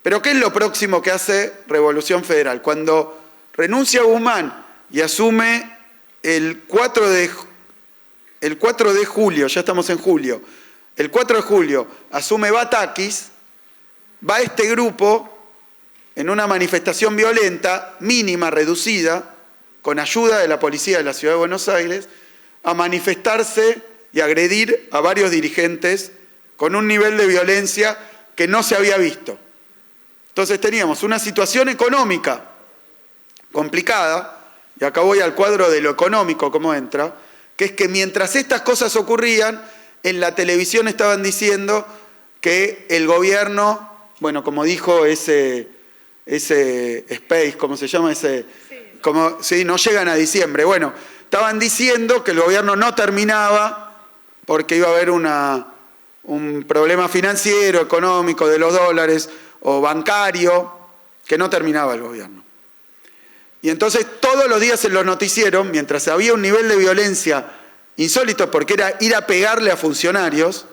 pero ¿qué es lo próximo que hace Revolución Federal? Cuando renuncia Guzmán y asume el 4 de julio, ya estamos en julio, el 4 de julio asume Batakis, va este grupo en una manifestación violenta, mínima, reducida, con ayuda de la policía de la Ciudad de Buenos Aires, a manifestarse y agredir a varios dirigentes con un nivel de violencia que no se había visto. Entonces teníamos una situación económica complicada, y acá voy al cuadro de lo económico, cómo entra, que es que mientras estas cosas ocurrían, en la televisión estaban diciendo que el gobierno, bueno, como dijo ese Space, ¿cómo se llama? Sí, no llegan a diciembre. Bueno, estaban diciendo que el gobierno no terminaba porque iba a haber un problema financiero, económico, de los dólares o bancario, que no terminaba el gobierno. Y entonces todos los días en los noticieros, mientras había un nivel de violencia insólito, porque era ir a pegarle a funcionarios,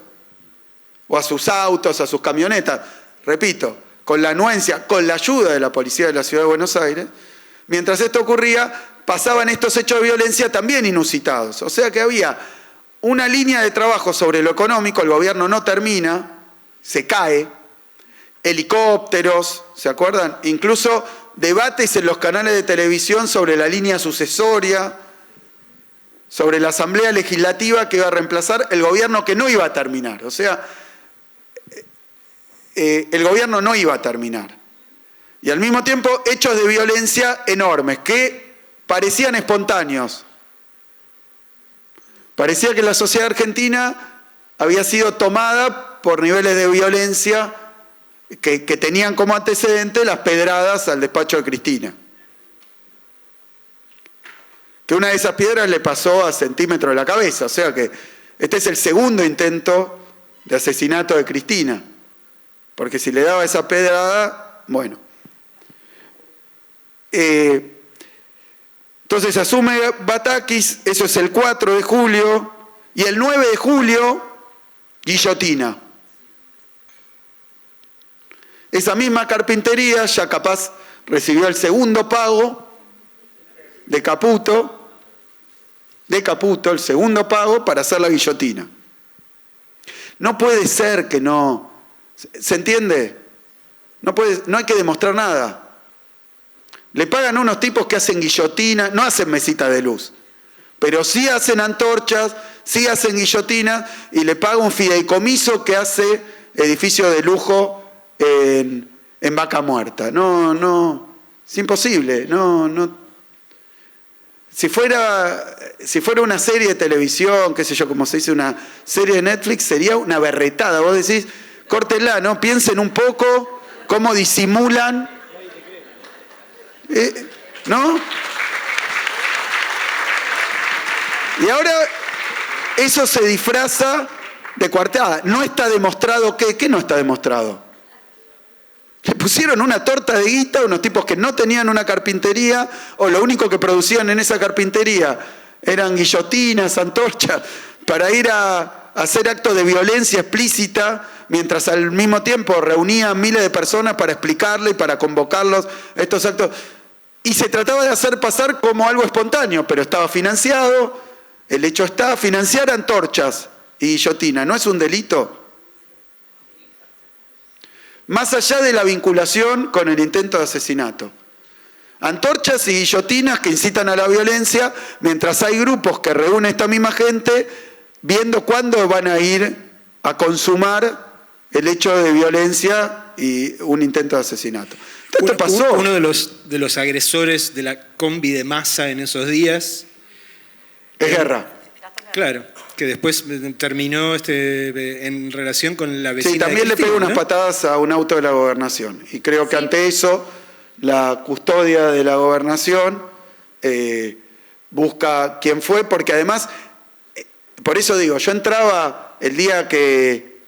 o a sus autos, a sus camionetas, repito, con la anuencia, con la ayuda de la policía de la Ciudad de Buenos Aires, mientras esto ocurría, pasaban estos hechos de violencia también inusitados. O sea que había una línea de trabajo sobre lo económico, el gobierno no termina, se cae, helicópteros, ¿se acuerdan? Incluso debates en los canales de televisión sobre la línea sucesoria, sobre la Asamblea Legislativa que iba a reemplazar el gobierno que no iba a terminar. O sea, el gobierno no iba a terminar. Y al mismo tiempo, hechos de violencia enormes que parecían espontáneos. Parecía que la sociedad argentina había sido tomada por niveles de violencia que tenían como antecedente las pedradas al despacho de Cristina. Que una de esas piedras le pasó a centímetro de la cabeza. O sea que este es el segundo intento de asesinato de Cristina. Porque si le daba esa pedrada, bueno. Entonces asume Batakis, eso es el 4 de julio, y el 9 de julio, guillotina. Esa misma carpintería ya capaz recibió el segundo pago de Caputo, el segundo pago para hacer la guillotina. No puede ser que no. ¿Se entiende? No hay que demostrar nada. Le pagan a unos tipos que hacen guillotina, no hacen mesita de luz, pero sí hacen antorchas, sí hacen guillotinas y le paga un fideicomiso que hace edificio de lujo en Vaca Muerta. No, es imposible. No. Si fuera una serie de televisión, qué sé yo, como se dice, una serie de Netflix, sería una berretada. Vos decís, córtenla, ¿no? Piensen un poco cómo disimulan, ¿no? Y ahora eso se disfraza de coartada. No está demostrado ¿qué no está demostrado? Le pusieron una torta de guita a unos tipos que no tenían una carpintería, o lo único que producían en esa carpintería eran guillotinas, antorchas, para ir a hacer actos de violencia explícita, mientras al mismo tiempo reunían miles de personas para explicarle y para convocarlos a estos actos. Y se trataba de hacer pasar como algo espontáneo, pero estaba financiado. El hecho está, financiar antorchas y guillotina, ¿no es un delito? Más allá de la vinculación con el intento de asesinato. Antorchas y guillotinas que incitan a la violencia, mientras hay grupos que reúnen a esta misma gente viendo cuándo van a ir a consumar el hecho de violencia y un intento de asesinato. Esto pasó. Uno de los agresores de la combi de Massa en esos días es Guerra. Claro, que después terminó en relación con la vecina. Sí, también de Cristina, le pegó unas ¿no? patadas a un auto de la gobernación. Y creo que ante eso, la custodia de la gobernación busca quién fue, porque además, por eso digo, yo entraba el día que,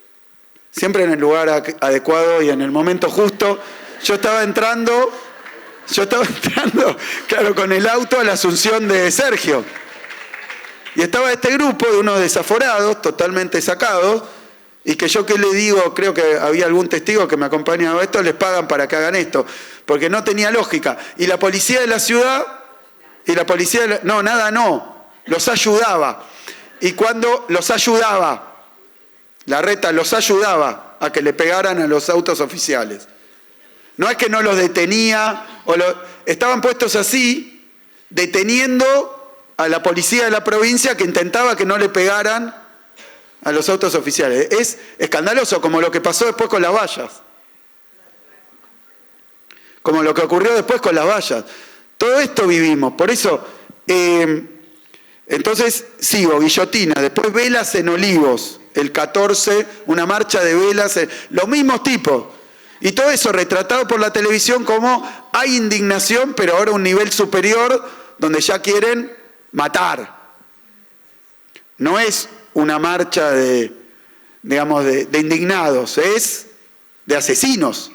siempre en el lugar adecuado y en el momento justo, yo estaba entrando, claro, con el auto a la Asunción de Sergio. Y estaba este grupo de unos desaforados, totalmente sacados, y que yo que le digo, creo que había algún testigo que me acompañaba a esto, les pagan para que hagan esto, porque no tenía lógica. Y la policía de la ciudad, los ayudaba. Y cuando los ayudaba, Larreta los ayudaba a que le pegaran a los autos oficiales. No es que no los detenía, estaban puestos así, deteniendo a la policía de la provincia que intentaba que no le pegaran a los autos oficiales. Es escandaloso, como lo que pasó después con las vallas. Como lo que ocurrió después con las vallas. Todo esto vivimos. Por eso, entonces sigo, guillotina, después velas en Olivos, el 14, una marcha de velas, los mismos tipos. Y todo eso retratado por la televisión como hay indignación, pero ahora a un nivel superior, donde ya quieren matar. No es una marcha de indignados, es de asesinos.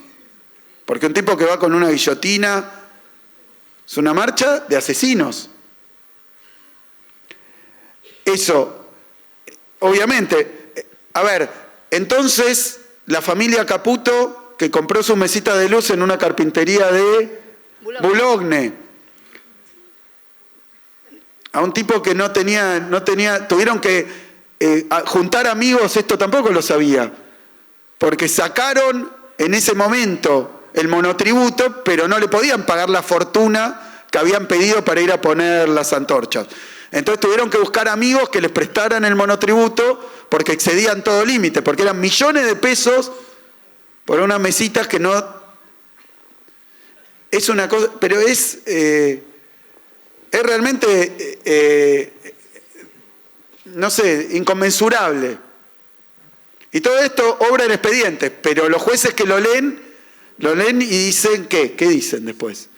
Porque un tipo que va con una guillotina es una marcha de asesinos. Eso, obviamente, a ver, entonces la familia Caputo, que compró su mesita de luz en una carpintería de Boulogne, a un tipo que no tenía, tuvieron que juntar amigos, esto tampoco lo sabía, porque sacaron en ese momento el monotributo, pero no le podían pagar la fortuna que habían pedido para ir a poner las antorchas. Entonces tuvieron que buscar amigos que les prestaran el monotributo porque excedían todo límite, porque eran millones de pesos por unas mesitas que no... Es una cosa, pero es realmente... no sé, inconmensurable. Y todo esto obra en expedientes, pero los jueces que lo leen y dicen ¿qué? ¿Qué dicen después?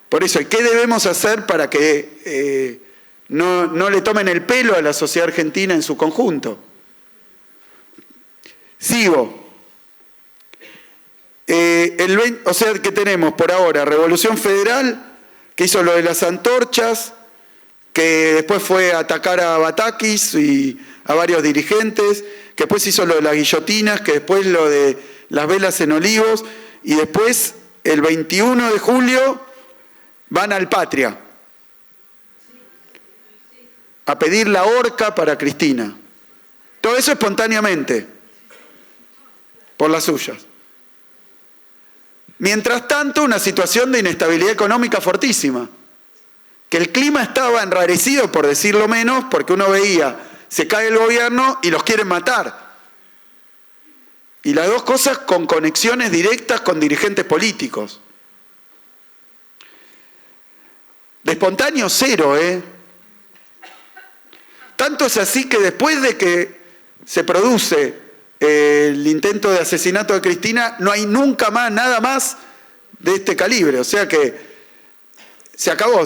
Por eso, ¿qué debemos hacer para que no le tomen el pelo a la sociedad argentina en su conjunto? Sigo. O sea, ¿qué tenemos por ahora? Revolución Federal, que hizo lo de las antorchas, que después fue a atacar a Batakis y a varios dirigentes, que después hizo lo de las guillotinas, que después lo de las velas en Olivos, y después, el 21 de julio, van al Patria a pedir la horca para Cristina. Todo eso espontáneamente, por las suyas. Mientras tanto, una situación de inestabilidad económica fortísima. Que el clima estaba enrarecido, por decirlo menos, porque uno veía, se cae el gobierno y los quieren matar. Y las dos cosas con conexiones directas con dirigentes políticos. De espontáneo cero, Tanto es así que después de que se produce el intento de asesinato de Cristina, no hay nunca más, nada más de este calibre. O sea que se acabó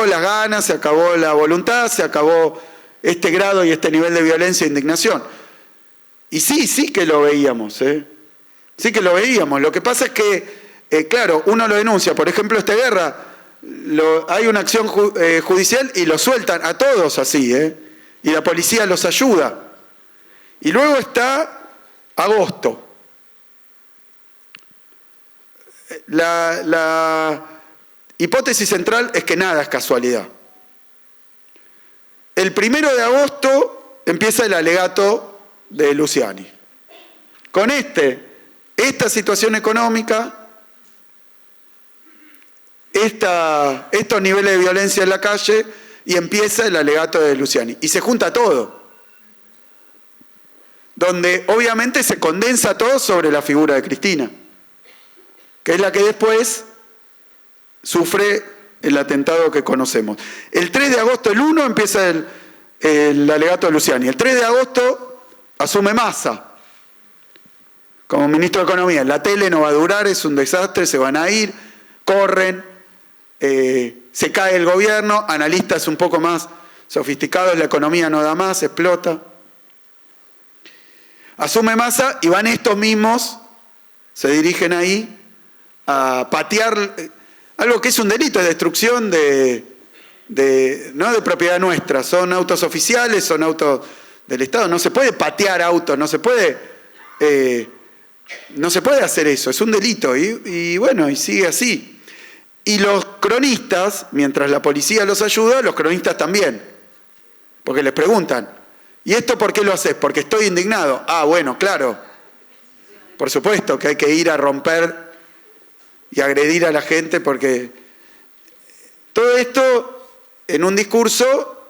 las ganas, se acabó la voluntad, se acabó este grado y este nivel de violencia e indignación. Y sí que lo veíamos, Sí que lo veíamos. Lo que pasa es que, claro, uno lo denuncia. Por ejemplo, esta guerra, hay una acción judicial y lo sueltan a todos así, Y la policía los ayuda. Y luego está agosto. La hipótesis central es que nada es casualidad. El 1 de agosto empieza el alegato de Luciani. Con esta situación económica, estos niveles de violencia en la calle, y empieza el alegato de Luciani. Y se junta todo. Donde obviamente se condensa todo sobre la figura de Cristina, que es la que después sufre el atentado que conocemos. El 3 de agosto, el 1, empieza el alegato de Luciani. El 3 de agosto asume Massa como ministro de Economía. La tele no va a durar, es un desastre, se van a ir, corren, se cae el gobierno, analistas un poco más sofisticados, la economía no da más, explota. Asume Massa y van estos mismos, se dirigen ahí a patear algo que es un delito de destrucción no de propiedad nuestra, son autos oficiales, son autos del Estado, no se puede patear autos, no se puede hacer eso, es un delito y bueno, y sigue así. Y los cronistas, mientras la policía los ayuda, los cronistas también, porque les preguntan, ¿y esto por qué lo haces? Porque estoy indignado. Ah, bueno, claro, por supuesto que hay que ir a romper y agredir a la gente porque todo esto en un discurso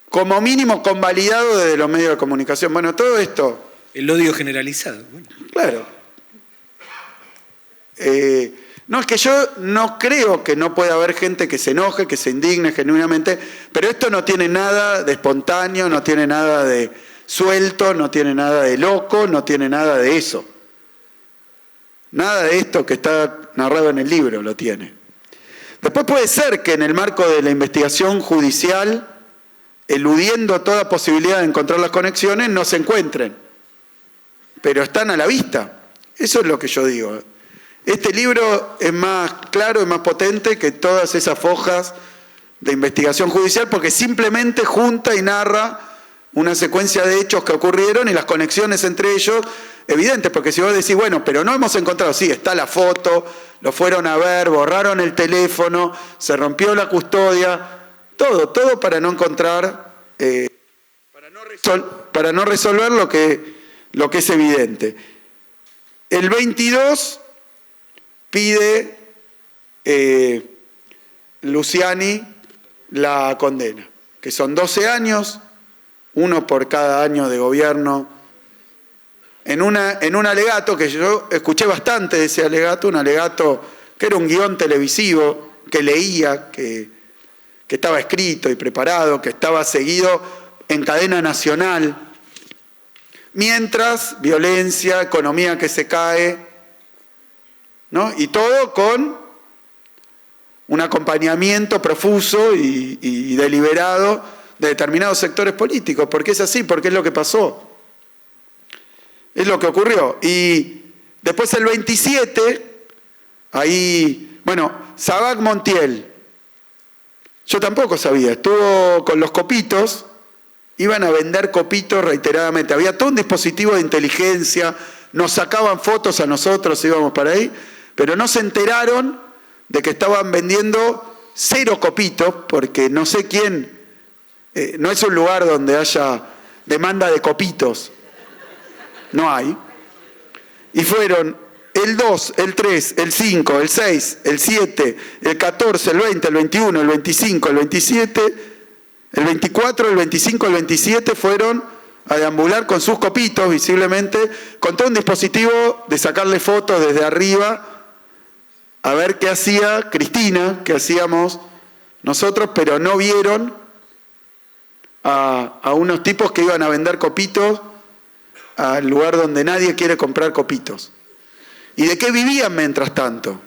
como mínimo convalidado desde los medios de comunicación. Bueno, todo esto... El odio generalizado. Bueno. Claro. No, es que yo no creo que no pueda haber gente que se enoje, que se indigne genuinamente, pero esto no tiene nada de espontáneo, no tiene nada de suelto, no tiene nada de loco, no tiene nada de eso. Nada de esto que está narrado en el libro lo tiene. Después puede ser que en el marco de la investigación judicial, eludiendo toda posibilidad de encontrar las conexiones, no se encuentren. Pero están a la vista. Eso es lo que yo digo. Este libro es más claro, es más potente que todas esas fojas de investigación judicial porque simplemente junta y narra una secuencia de hechos que ocurrieron y las conexiones entre ellos evidentes, porque si vos decís, bueno, pero no hemos encontrado, sí, está la foto, lo fueron a ver, borraron el teléfono, se rompió la custodia, todo para no encontrar, para no resolver lo que es evidente. El 22 pide Luciani la condena, que son 12 años, uno por cada año de gobierno, en un alegato que yo escuché bastante de ese alegato, un alegato que era un guión televisivo, que leía, que estaba escrito y preparado, que estaba seguido en cadena nacional, mientras violencia, economía que se cae, ¿no? Y todo con un acompañamiento profuso y deliberado de determinados sectores políticos, porque es así, porque es lo que pasó. Es lo que ocurrió. Y después el 27, ahí, bueno, Sabac Montiel, yo tampoco sabía, estuvo con los copitos, iban a vender copitos reiteradamente, había todo un dispositivo de inteligencia, nos sacaban fotos a nosotros, íbamos para ahí, pero no se enteraron de que estaban vendiendo 0 copitos, porque no sé quién, no es un lugar donde haya demanda de copitos. No hay. Y fueron el 2, el 3, el 5, el 6, el 7, el 14, el 20, el 21, el 25, el 27, el 24, el 25, el 27 fueron a deambular con sus copitos, visiblemente, con todo un dispositivo de sacarle fotos desde arriba, a ver qué hacía Cristina, qué hacíamos nosotros, pero no vieron a unos tipos que iban a vender copitos al lugar donde nadie quiere comprar copitos. ¿Y de qué vivían mientras tanto?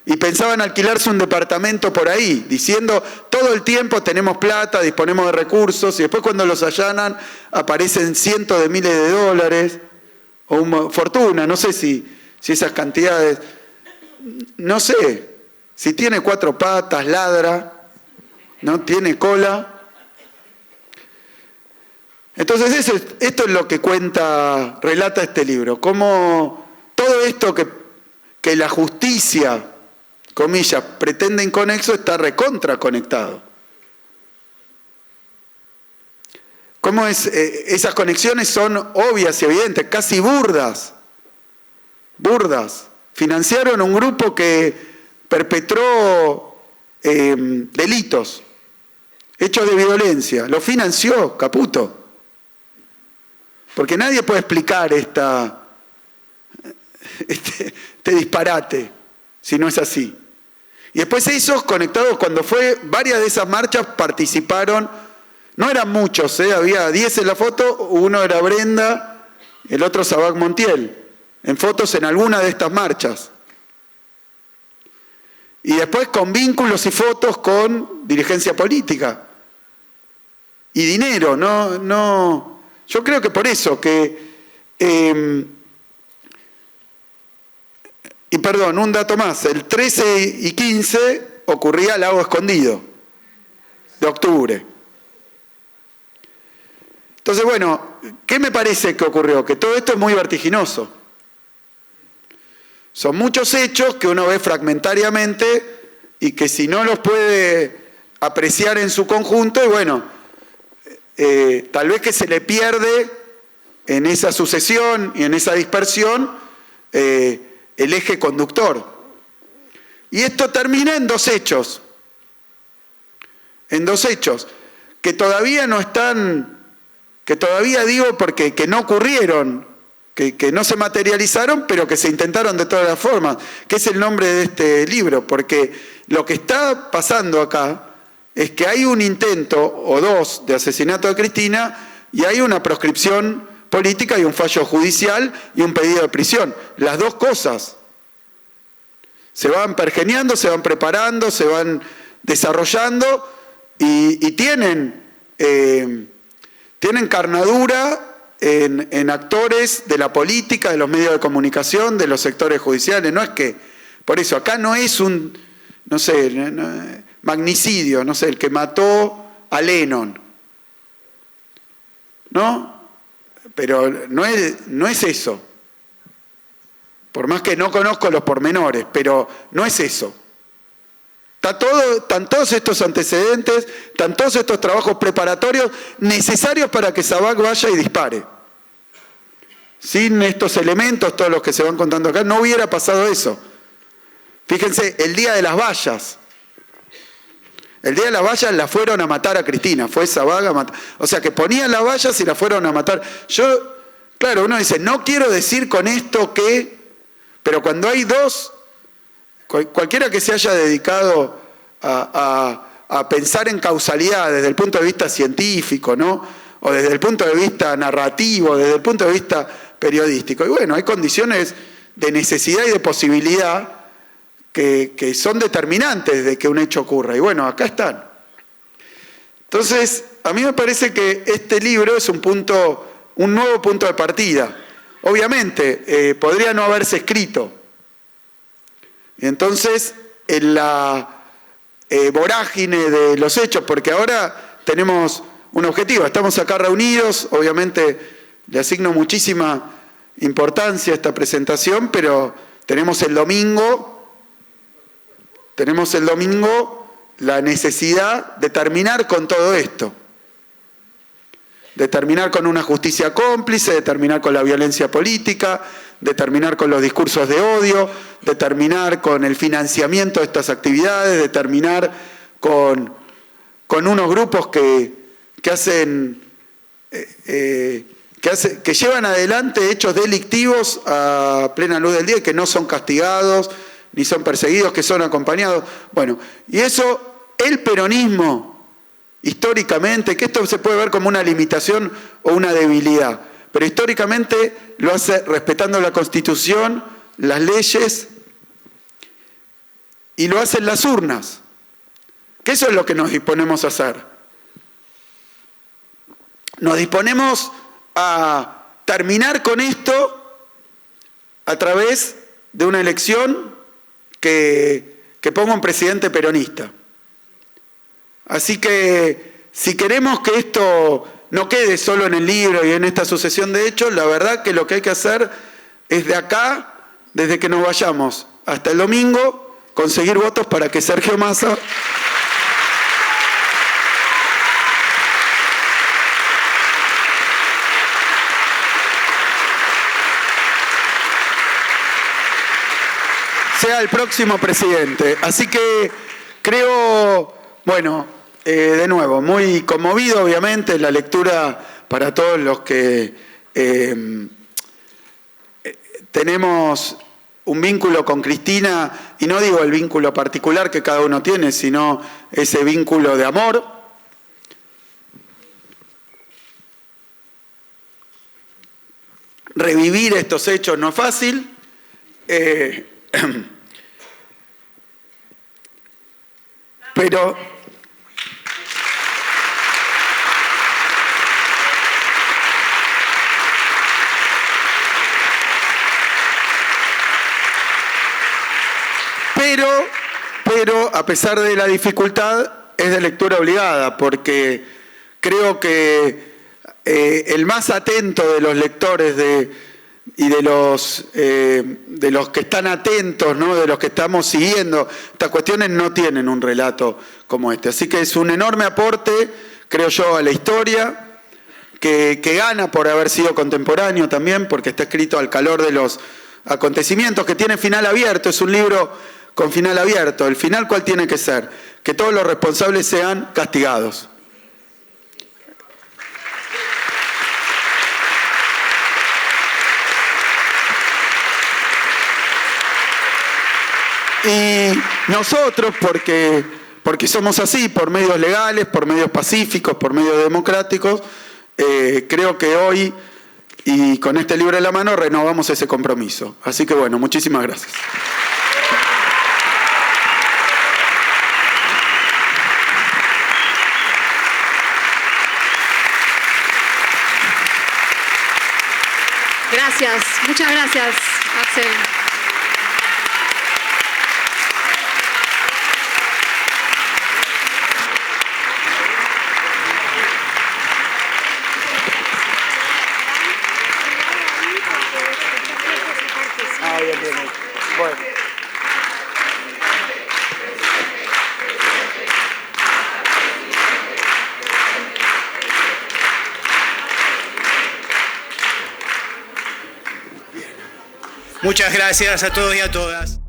Y pensaban alquilarse un departamento por ahí, diciendo, todo el tiempo tenemos plata, disponemos de recursos, y después cuando los allanan aparecen cientos de miles de dólares, o una fortuna, no sé si esas cantidades, no sé, si tiene 4 patas, ladra, no tiene cola. Entonces esto es lo que relata este libro, cómo todo esto que la justicia, comillas, pretende inconexo está recontra conectado. Cómo esas conexiones son obvias y evidentes, casi burdas. Financiaron un grupo que perpetró delitos, hechos de violencia, lo financió Caputo. Porque nadie puede explicar este disparate si no es así. Y después esos conectados, cuando fue, varias de esas marchas participaron, no eran muchos, había 10 en la foto, uno era Brenda, el otro Sabac Montiel, en fotos en alguna de estas marchas. Y después con vínculos y fotos con dirigencia política. Y dinero, no. Yo creo que por eso que... y perdón, un dato más. El 13 y 15 ocurría Lago Escondido, de octubre. Entonces, bueno, ¿qué me parece que ocurrió? Que todo esto es muy vertiginoso. Son muchos hechos que uno ve fragmentariamente y que si no los puede apreciar en su conjunto, y bueno, tal vez que se le pierde en esa sucesión y en esa dispersión el eje conductor. Y esto termina en dos hechos. En dos hechos que todavía no están, que todavía digo porque que no ocurrieron, que no se materializaron, pero que se intentaron de todas las formas, que es el nombre de este libro, porque lo que está pasando acá es que hay un intento o dos de asesinato de Cristina y hay una proscripción política y un fallo judicial y un pedido de prisión. Las dos cosas se van pergeñando, se van preparando, se van desarrollando y tienen carnadura en actores de la política, de los medios de comunicación, de los sectores judiciales. No es que, por eso, acá no es un, no sé, magnicidio, no sé, el que mató a Lennon, ¿no? Pero no es eso. Por más que no conozco los pormenores, pero no es eso. Están todos estos antecedentes, están todos estos trabajos preparatorios necesarios para que Sabac vaya y dispare. Sin estos elementos, todos los que se van contando acá, no hubiera pasado eso. Fíjense, el día de las vallas. El día de las vallas la fueron a matar a Cristina, fue Sabac a matar. O sea, que ponían las vallas y la fueron a matar. Claro, uno dice, no quiero decir con esto que... Pero cuando hay dos... Cualquiera que se haya dedicado a pensar en causalidad desde el punto de vista científico, ¿no? O desde el punto de vista narrativo, desde el punto de vista periodístico. Y bueno, hay condiciones de necesidad y de posibilidad que son determinantes de que un hecho ocurra. Y bueno, acá están. Entonces, a mí me parece que este libro es un nuevo punto de partida. Obviamente, podría no haberse escrito. Y entonces, en la vorágine de los hechos, porque ahora tenemos un objetivo, estamos acá reunidos, obviamente le asigno muchísima importancia a esta presentación, pero tenemos el domingo la necesidad de terminar con todo esto, de terminar con una justicia cómplice, de terminar con la violencia política, de terminar con los discursos de odio, de terminar con el financiamiento de estas actividades, de terminar con unos grupos que llevan adelante hechos delictivos a plena luz del día y que no son castigados, ni son perseguidos, que son acompañados. Bueno, y eso, el peronismo, históricamente, que esto se puede ver como una limitación o una debilidad, pero históricamente lo hace respetando la Constitución, las leyes, y lo hace en las urnas, que eso es lo que nos disponemos a hacer. Nos disponemos a terminar con esto a través de una elección que ponga un presidente peronista. Así que si queremos que esto no quede solo en el libro y en esta sucesión de hechos, la verdad que lo que hay que hacer es de acá, desde que nos vayamos hasta el domingo, conseguir votos para que Sergio Massa sea el próximo presidente. Así que creo, bueno, de nuevo, muy conmovido obviamente la lectura para todos los que tenemos un vínculo con Cristina, y no digo el vínculo particular que cada uno tiene, sino ese vínculo de amor. Revivir estos hechos no es fácil. Pero a pesar de la dificultad, es de lectura obligada, porque creo que el más atento de los lectores y de los que están atentos, ¿no? De los que estamos siguiendo estas cuestiones, no tienen un relato como este. Así que es un enorme aporte, creo yo, a la historia, que gana por haber sido contemporáneo también, porque está escrito al calor de los acontecimientos, que tiene final abierto, es un libro con final abierto. ¿El final cuál tiene que ser? Que todos los responsables sean castigados. Y nosotros, porque somos así, por medios legales, por medios pacíficos, por medios democráticos, creo que hoy, y con este libro en la mano, renovamos ese compromiso. Así que bueno, muchísimas gracias. Gracias, muchas gracias, Axel. Bueno. Muchas gracias a todos y a todas.